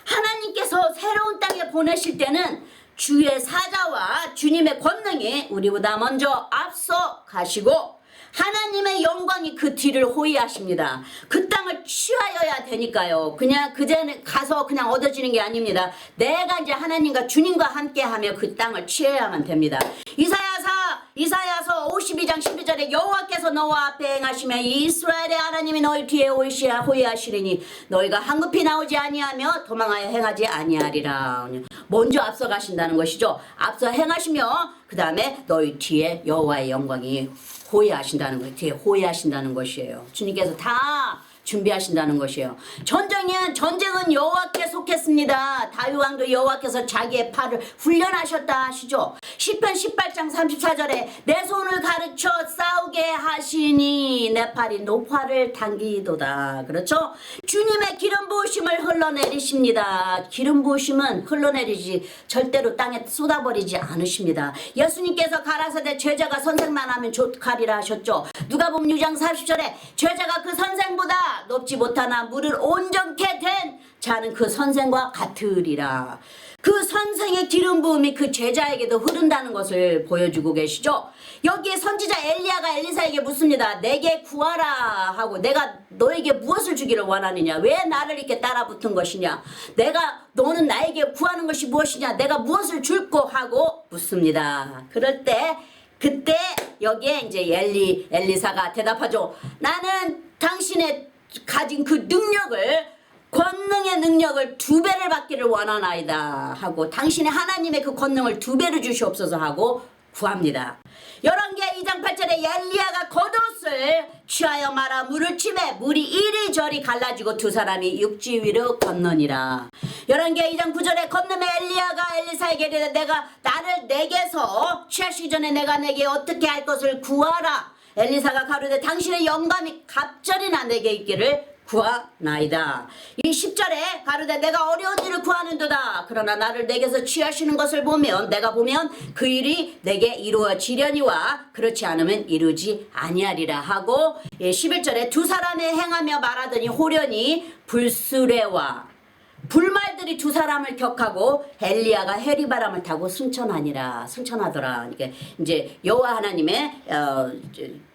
Speaker 1: 하나님께서 새로운 땅에 보내실 때는 주의 사자와 주님의 권능이 우리보다 먼저 앞서 가시고 하나님의 영광이 그 뒤를 호위하십니다. 그 땅을 취하여야 되니까요. 그냥 그전에 가서 그냥 얻어지는 게 아닙니다. 내가 이제 하나님과 주님과 함께하며 그 땅을 취해야만 됩니다. 이사야서 52장 12절에 여호와께서 너와 앞에 행하시며 이스라엘의 하나님이 너희 뒤에 호위하시리니 너희가 한급히 나오지 아니하며 도망하여 행하지 아니하리라. 먼저 앞서 가신다는 것이죠. 앞서 행하시며 그 다음에 너희 뒤에 여호와의 영광이 호위하신다는 거예요. 뒤에 호위하신다는 것이에요. 주님께서 다 준비하신다는 것이에요. 전쟁은 여호와께 속했습니다. 다윗 왕도 여호와께서 자기의 팔을 훈련하셨다 하시죠. 시편 18장 34절에 내 손을 가르쳐 싸우게 하시니 내 팔이 노화를 당기도다. 그렇죠? 주님의 기름 부으심을 흘러내리십니다. 기름 부으심은 흘러내리지 절대로 땅에 쏟아버리지 않으십니다. 예수님께서 가라사대 죄자가 선생만 하면 족하리라 하셨죠. 누가복음 6장 40절에 죄자가 그 선생보다 높지 못하나 물을 온전케 된 자는 그 선생과 같으리라. 그 선생의 기름 부음이 그 제자에게도 흐른다는 것을 보여주고 계시죠. 여기에 선지자 엘리야가 엘리사에게 묻습니다. 내게 구하라 하고, 내가 너에게 무엇을 주기를 원하느냐? 왜 나를 이렇게 따라붙은 것이냐? 너는 나에게 구하는 것이 무엇이냐? 내가 무엇을 줄고 하고 묻습니다. 그때 여기에 이제 엘리사가 대답하죠. 나는 당신의 가진 그 능력을, 권능의 능력을 2배를 받기를 원하나이다 하고, 당신의 하나님의 그 권능을 2배로 주시옵소서 하고 구합니다. 열왕기하 2장 8절에 엘리야가 겉옷을 취하여 말아 물을 치매 물이 이리저리 갈라지고 2 사람이 육지 위로 건너니라. 열왕기하 2장 9절에 건너매 엘리야가 엘리사에게 이르되 나를 내게서 취하시기 전에 내가 내게 어떻게 할 것을 구하라. 엘리사가 가로되 당신의 영감이 갑절이나 내게 있기를 구하나이다. 이 10절에 가로되 내가 어려운 일을 구하는도다. 그러나 나를 내게서 취하시는 것을 내가 보면 그 일이 내게 이루어지려니와 그렇지 않으면 이루지 아니하리라 하고, 11절에 2 사람이 행하며 말하더니 호련히 불수레와 불말들이 2 사람을 격하고 엘리야가 해리바람을 타고 승천하더라. 이제 여호와 하나님의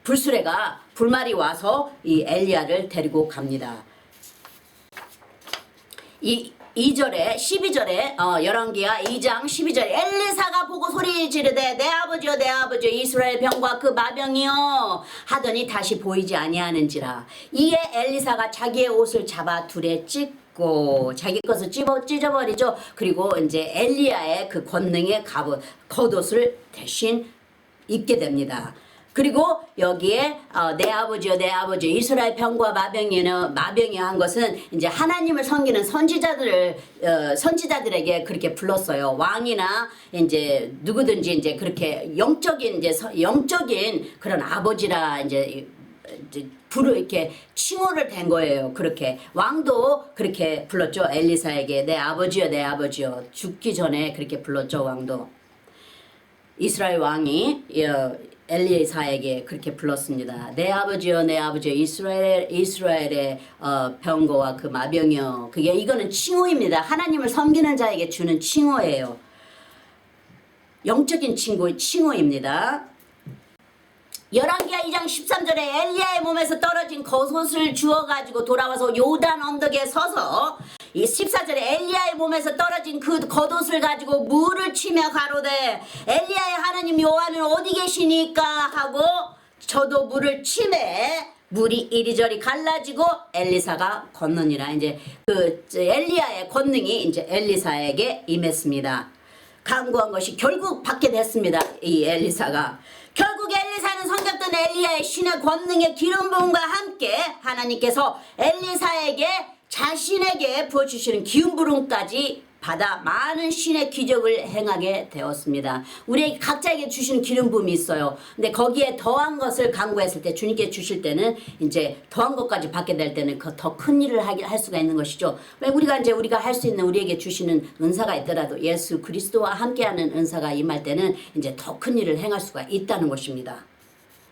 Speaker 1: 불수레가 불말이 와서 이 엘리야를 데리고 갑니다. 12절에 열왕기하 2장 12절에 엘리사가 보고 소리 지르되 내 아버지여 내 아버지여 이스라엘 병과 그 마병이여 하더니 다시 보이지 아니하는지라. 이에 엘리사가 자기의 옷을 잡아 둘에 찢고 자기 것을 찢어버리죠. 그리고 이제 엘리야의 그 권능의 겉옷을 대신 입게 됩니다. 그리고 여기에 내 아버지여 내 아버지 이스라엘 병과 마병이 한 것은 이제 하나님을 섬기는 선지자들에게 그렇게 불렀어요. 왕이나 이제 누구든지 이제 그렇게 영적인 그런 아버지라 이제 이렇게 칭호를 댄 거예요. 그렇게 왕도 그렇게 불렀죠. 엘리사에게 내 아버지여 죽기 전에 그렇게 불렀죠. 왕도 이스라엘 왕이 엘리사에게 그렇게 불렀습니다. 내 아버지여 이스라엘의 병거와 그 마병이여. 이거는 칭호입니다. 하나님을 섬기는 자에게 주는 칭호예요. 영적인 칭호입니다. 열왕기하 2장 13절에 엘리야의 몸에서 떨어진 겉옷을 주워가지고 돌아와서 요단 언덕에 서서, 이 14절에 엘리야의 몸에서 떨어진 그 겉옷을 가지고 물을 치며 가로되 엘리야의 하나님 여호와는 어디 계시니까 하고 저도 물을 치매 물이 이리저리 갈라지고 엘리사가 건너니라. 이제 그 엘리야의 권능이 이제 엘리사에게 임했습니다. 간구한 것이 결국 받게 됐습니다. 이 엘리사가. 결국 엘리사는 섬겼던 엘리야의 신의 권능의 기름 부음과 함께 하나님께서 엘리사에게 자신에게 부어주시는 기름 부음까지 받아 많은 신의 기적을 행하게 되었습니다. 우리에게 각자에게 주시는 기름 부음이 있어요. 근데 거기에 더한 것을 간구했을 때, 주님께 주실 때는 이제 더한 것까지 받게 될 때는 더 큰 일을 할 수가 있는 것이죠. 왜 우리가 할 수 있는 우리에게 주시는 은사가 있더라도 예수 그리스도와 함께하는 은사가 임할 때는 이제 더 큰 일을 행할 수가 있다는 것입니다.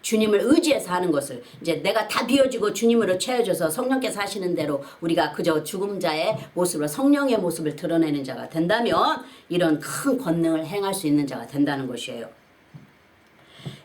Speaker 1: 주님을 의지해서 하는 것을, 이제 내가 다 비워지고 주님으로 채워져서 성령께서 하시는 대로 우리가 그저 죽음자의 모습으로 성령의 모습을 드러내는 자가 된다면 이런 큰 권능을 행할 수 있는 자가 된다는 것이에요.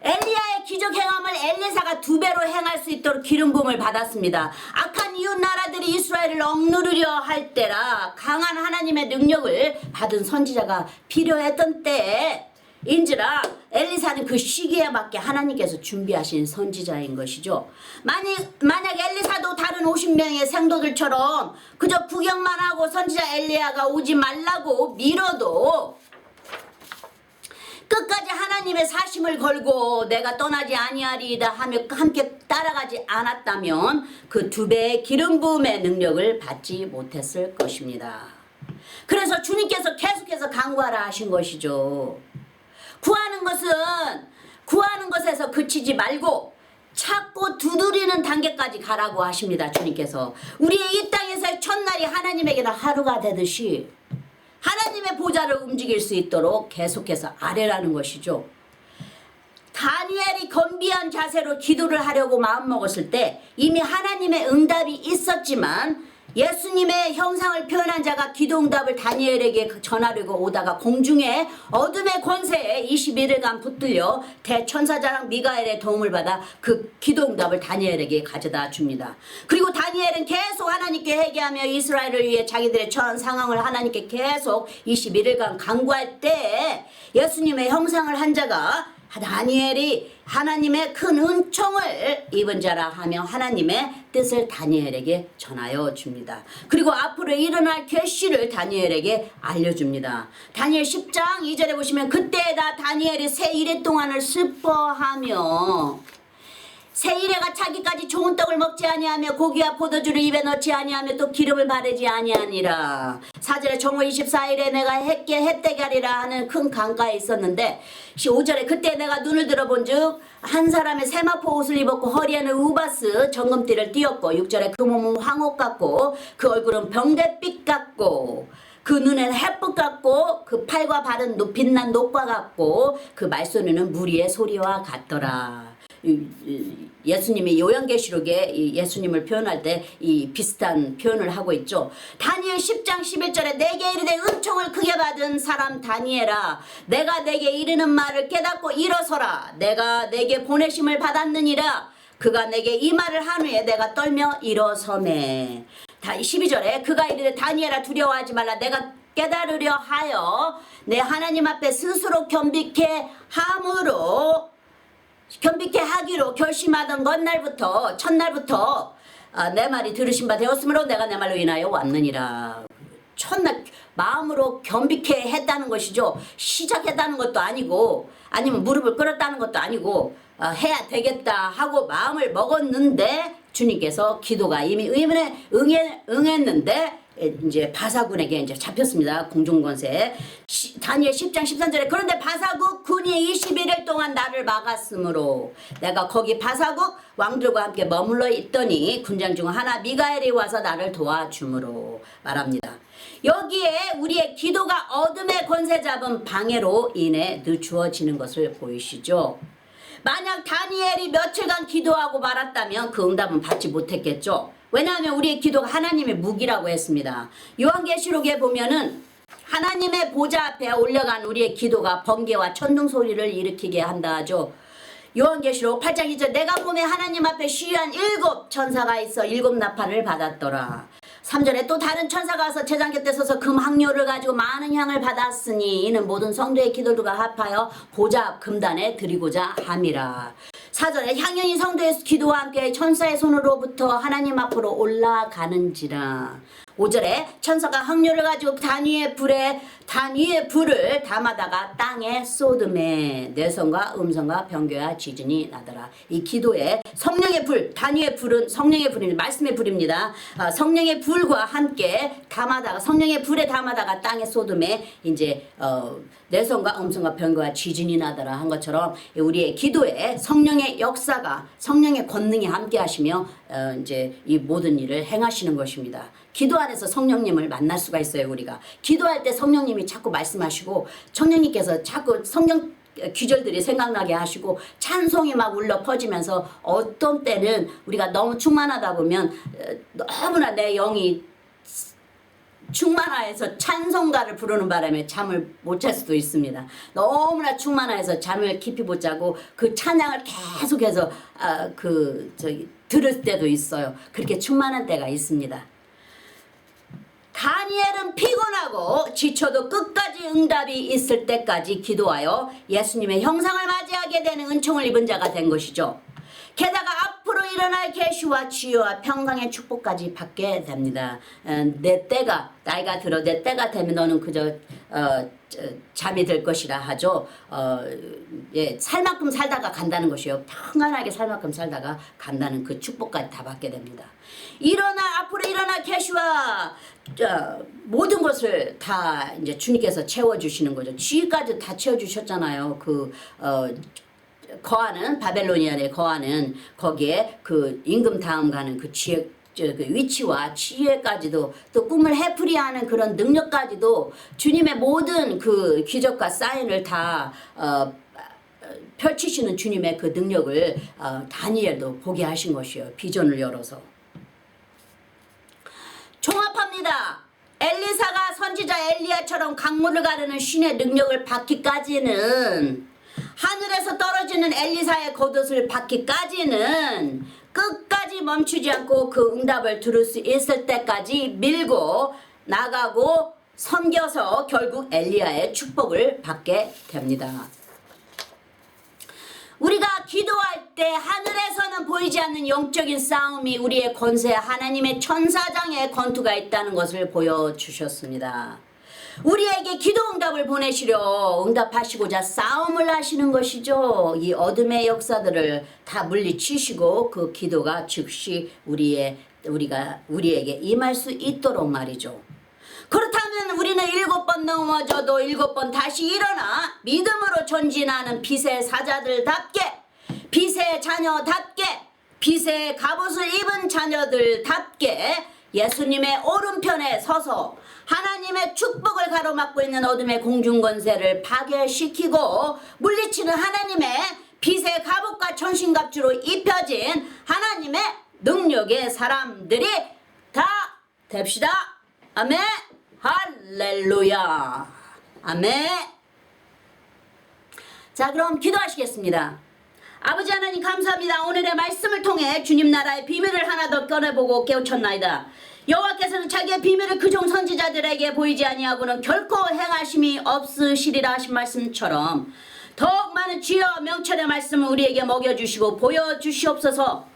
Speaker 1: 엘리야의 기적 행함을 엘리사가 2배로 행할 수 있도록 기름 부음을 받았습니다. 악한 이웃 나라들이 이스라엘을 억누르려 할 때라 강한 하나님의 능력을 받은 선지자가 필요했던 때에 인지라 엘리사는 그 시기에 맞게 하나님께서 준비하신 선지자인 것이죠. 만약 엘리사도 다른 50명의 생도들처럼 그저 구경만 하고 선지자 엘리야가 오지 말라고 밀어도 끝까지 하나님의 사심을 걸고 내가 떠나지 아니하리이다 하며 함께 따라가지 않았다면 그 2배의 기름 부음의 능력을 받지 못했을 것입니다. 그래서 주님께서 계속해서 간구하라 하신 것이죠. 구하는 것에서 그치지 말고 찾고 두드리는 단계까지 가라고 하십니다. 주님께서. 우리의 이 땅에서의 첫날이 하나님에게는 하루가 되듯이 하나님의 보좌를 움직일 수 있도록 계속해서 아뢰라는 것이죠. 다니엘이 겸비한 자세로 기도를 하려고 마음먹었을 때 이미 하나님의 응답이 있었지만 예수님의 형상을 표현한 자가 기도응답을 다니엘에게 전하려고 오다가 공중에 어둠의 권세에 21일간 붙들려 대천사자랑 미가엘의 도움을 받아 그 기도응답을 다니엘에게 가져다 줍니다. 그리고 다니엘은 계속 하나님께 회개하며 이스라엘을 위해 자기들의 처한 상황을 하나님께 계속 21일간 간구할 때 예수님의 형상을 한 자가 다니엘이 하나님의 큰 은총을 입은 자라 하며 하나님의 뜻을 다니엘에게 전하여 줍니다. 그리고 앞으로 일어날 계시를 다니엘에게 알려줍니다. 다니엘 10장 2절에 보시면 그때에다 다니엘이 새 이래 동안을 슬퍼하며 새 이래가 차기까지 좋은 떡을 먹지 아니하며 고기와 포도주를 입에 넣지 아니하며 또 기름을 바르지 아니하니라. 4절에 정월 24일에 내가 햇게 하리라 하는 큰 강가에 있었는데 5절에 그때 내가 눈을 들어본즉 한 사람의 세마포 옷을 입었고 허리에는 우바스 정금띠를 띠었고 6절에 그 몸은 황옥 같고 그 얼굴은 병대빛 같고 그 눈에는 햇빛 같고 그 팔과 발은 빛난 녹과 같고 그 말소리는 무리의 소리와 같더라. 예수님이 요한계시록에 예수님을 표현할 때 이 비슷한 표현을 하고 있죠. 다니엘 10장 11절에 내게 이르되 은총을 크게 받은 사람 다니엘아 내가 내게 이르는 말을 깨닫고 일어서라 내가 내게 보내심을 받았느니라 그가 내게 이 말을 한 후에 내가 떨며 일어서매. 12절에 그가 이르되 다니엘아 두려워하지 말라 내가 깨달으려 하여 내 하나님 앞에 스스로 겸비케 하기로 결심하던 첫날부터 내 말이 들으신 바 되었으므로 내가 내 말로 인하여 왔느니라. 첫날 마음으로 겸비케 했다는 것이죠. 시작했다는 것도 아니고 아니면 무릎을 꿇었다는 것도 아니고 해야 되겠다 하고 마음을 먹었는데 주님께서 기도가 이미 응했는데 이제 바사군에게 이제 잡혔습니다. 공중권세. 다니엘 10장 13절에 그런데 바사국 군이 21일 동안 나를 막았으므로 내가 거기 바사국 왕들과 함께 머물러 있더니 군장 중 하나 미가엘이 와서 나를 도와줌으로 말합니다. 여기에 우리의 기도가 어둠의 권세 잡은 방해로 인해 늦추어지는 것을 보이시죠. 만약 다니엘이 며칠간 기도하고 말았다면 그 응답은 받지 못했겠죠. 왜냐하면 우리의 기도가 하나님의 무기라고 했습니다. 요한계시록에 보면은 하나님의 보좌 앞에 올려간 우리의 기도가 번개와 천둥 소리를 일으키게 한다 하죠. 요한계시록 8장 2절 내가 보매 하나님 앞에 시위한 7 천사가 있어 7 나팔을 받았더라. 3절에 또 다른 천사가 와서 제장 곁에 서서 금 항료를 가지고 많은 향을 받았으니 이는 모든 성도의 기도들과 합하여 보좌 앞 금단에 드리고자 함이라. 4절에 향연이 성도의 기도와 함께 천사의 손으로부터 하나님 앞으로 올라가는지라. 5절에 천사가 항료를 가지고 단 위에 불을 담아다가 땅에 쏟음에 내성과 음성과 병교와 지진이 나더라. 이 기도에 성령의 불, 단 위의 불은 성령의 불입니다. 말씀의 불입니다. 성령의 불과 함께 담아다가 성령의 불에 담아다가 땅에 쏟음에 이제 내성과 음성과 병교와 지진이 나더라 한 것처럼 우리의 기도에 성령의 역사가 성령의 권능이 함께 하시며 이제 이 모든 일을 행하시는 것입니다. 기도 안에서 성령님을 만날 수가 있어요. 우리가 기도할 때 성령님이 자꾸 말씀하시고 성령님께서 자꾸 성경 귀절들이 생각나게 하시고 찬송이 막 울려 퍼지면서 어떤 때는 우리가 너무 충만하다 보면 너무나 내 영이 충만하여서 찬송가를 부르는 바람에 잠을 못 잘 수도 있습니다. 너무나 충만하여서 잠을 깊이 못 자고 그 찬양을 계속해서 들을 때도 있어요. 그렇게 충만한 때가 있습니다. 다니엘은 피곤하고 지쳐도 끝까지 응답이 있을 때까지 기도하여 예수님의 형상을 맞이하게 되는 은총을 입은 자가 된 것이죠. 게다가 앞으로 일어날 계시와 치유와 평강의 축복까지 받게 됩니다. 나이가 들어 내 때가 되면 너는 그저 잠이 들 것이라 하죠. 살 만큼 살다가 간다는 것이요. 평안하게 살 만큼 살다가 간다는 그 축복까지 다 받게 됩니다. 앞으로 일어날 계시와 모든 것을 다 이제 주님께서 채워주시는 거죠. 지위까지 다 채워주셨잖아요. 거하는 바벨로니아에 거하는 거기에 그 임금 다음 가는 그 지혜 그 위치와 지혜까지도 또 꿈을 해프리하는 그런 능력까지도 주님의 모든 그 기적과 사인을 다 펼치시는 주님의 그 능력을 다니엘도 보게 하신 것이요. 비전을 열어서. 종 엘리사가 선지자 엘리야처럼 강물을 가르는 신의 능력을 받기까지는, 하늘에서 떨어지는 엘리사의 겉옷을 받기까지는 끝까지 멈추지 않고 그 응답을 들을 수 있을 때까지 밀고 나가고 섬겨서 결국 엘리야의 축복을 받게 됩니다. 우리가 기도할 때 하늘에서는 보이지 않는 영적인 싸움이 우리의 권세 하나님의 천사장의 권투가 있다는 것을 보여주셨습니다. 우리에게 기도 응답을 보내시려 응답하시고자 싸움을 하시는 것이죠. 이 어둠의 역사들을 다 물리치시고 그 기도가 즉시 우리에게 임할 수 있도록 말이죠. 그렇다면 우리는 7번 넘어져도 7번 다시 일어나 믿음으로 전진하는 빛의 사자들답게, 빛의 자녀답게, 빛의 갑옷을 입은 자녀들답게 예수님의 오른편에 서서 하나님의 축복을 가로막고 있는 어둠의 공중권세를 파괴시키고 물리치는 하나님의 빛의 갑옷과 천신갑주로 입혀진 하나님의 능력의 사람들이 다 됩시다. 아멘. 할렐루야. 아멘. 자, 그럼 기도하시겠습니다. 아버지 하나님 감사합니다. 오늘의 말씀을 통해 주님 나라의 비밀을 하나 더 꺼내보고 깨우쳤나이다. 여호와께서는 자기의 비밀을 그종 선지자들에게 보이지 아니하고는 결코 행하심이 없으시리라 하신 말씀처럼 더욱 많은 지혜와 명철의 말씀을 우리에게 먹여주시고 보여주시옵소서.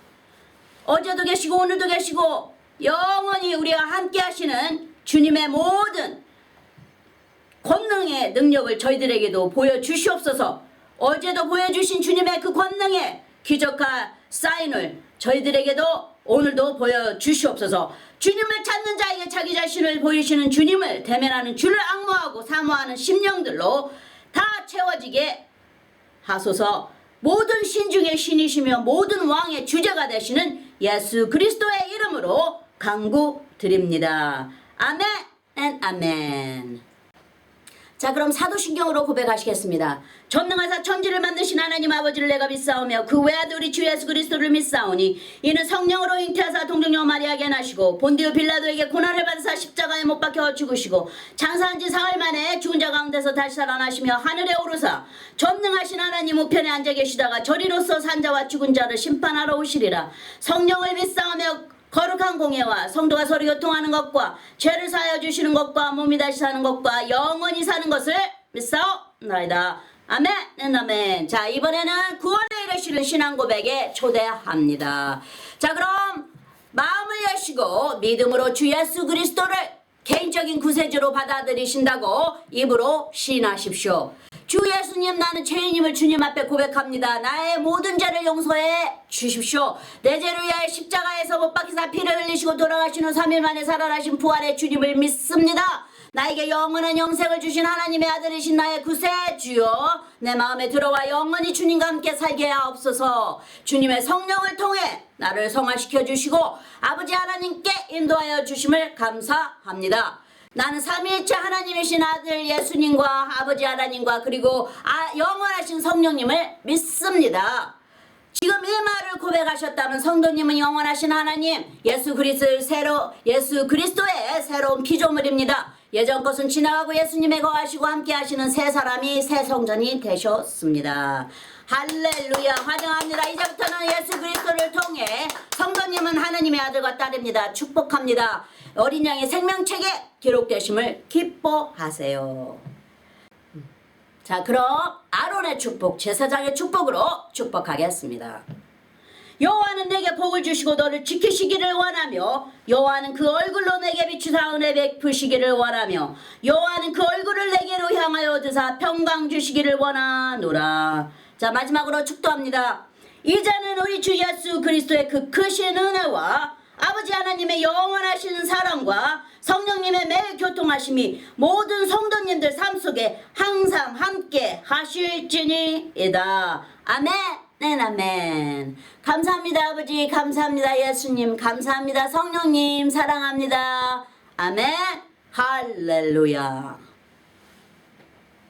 Speaker 1: 어제도 계시고 오늘도 계시고 영원히 우리와 함께 하시는 주님의 모든 권능의 능력을 저희들에게도 보여주시옵소서. 어제도 보여주신 주님의 그 권능의 기적과 사인을 저희들에게도 오늘도 보여주시옵소서. 주님을 찾는 자에게 자기 자신을 보이시는 주님을 대면하는 주를 앙모하고 사모하는 심령들로 다 채워지게 하소서. 모든 신 중에 신이시며 모든 왕의 주제가 되시는 예수 그리스도의 이름으로 간구드립니다. 아멘 앤 아멘. 자, 그럼 사도신경으로 고백하시겠습니다. 전능하사 천지를 만드신 하나님 아버지를 내가 믿사오며 그 외아들 우리 주 예수 그리스도를 믿사오니 이는 성령으로 잉태하사 동정녀 마리아에게 나시고 본디오 빌라도에게 고난을 받으사 십자가에 못 박혀 죽으시고 장사한 지 사흘 만에 죽은 자 가운데서 다시 살아나시며 하늘에 오르사 전능하신 하나님 우편에 앉아 계시다가 저리로서 산 자와 죽은 자를 심판하러 오시리라. 성령을 믿사오며 거룩한 공예와 성도가 서로 교통하는 것과 죄를 사하여 주시는 것과 몸이 다시 사는 것과 영원히 사는 것을 믿사옵나이다. 아멘 아멘. 자, 이번에는 구원에 이르시는 신앙 고백에 초대합니다. 자, 그럼 마음을 여시고 믿음으로 주 예수 그리스도를 개인적인 구세주로 받아들이신다고 입으로 시인하십시오. 주 예수님, 나는 죄인임을 주님 앞에 고백합니다. 나의 모든 죄를 용서해 주십시오. 내 죄를 위하여 십자가에서 못 박히사 피를 흘리시고 돌아가시는 3일 만에 살아나신 부활의 주님을 믿습니다. 나에게 영원한 영생을 주신 하나님의 아들이신 나의 구세주여, 내 마음에 들어와 영원히 주님과 함께 살게 하옵소서. 주님의 성령을 통해 나를 성화시켜 주시고 아버지 하나님께 인도하여 주심을 감사합니다. 나는 삼위일체 하나님이신 아들 예수님과 아버지 하나님과 그리고 영원하신 성령님을 믿습니다. 지금 이 말을 고백하셨다면 성도님은 영원하신 하나님 예수 그리스도의 새로운 피조물입니다. 예전 것은 지나가고 예수님에 거하시고 함께 하시는 새 사람이 새 성전이 되셨습니다. 할렐루야, 환영합니다. 이제부터는 예수 그리스도를 통해 성도님은 하나님의 아들과 딸입니다. 축복합니다. 어린 양의 생명책에 기록되심을 기뻐하세요. 자, 그럼 아론의 축복, 제사장의 축복으로 축복하겠습니다. 여호와는 내게 복을 주시고 너를 지키시기를 원하며 여호와는 그 얼굴로 내게 비추사 은혜 베푸시기를 원하며 여호와는 그 얼굴을 내게로 향하여 드사 평강 주시기를 원하노라. 자, 마지막으로 축도합니다. 이제는 우리 주 예수 그리스도의 그 크신 은혜와 아버지 하나님의 영원하신 사랑과 성령님의 매일 교통하심이 모든 성도님들 삶 속에 항상 함께 하실지니이다. 아멘 아멘. 감사합니다 아버지, 감사합니다 예수님, 감사합니다 성령님, 사랑합니다. 아멘 할렐루야.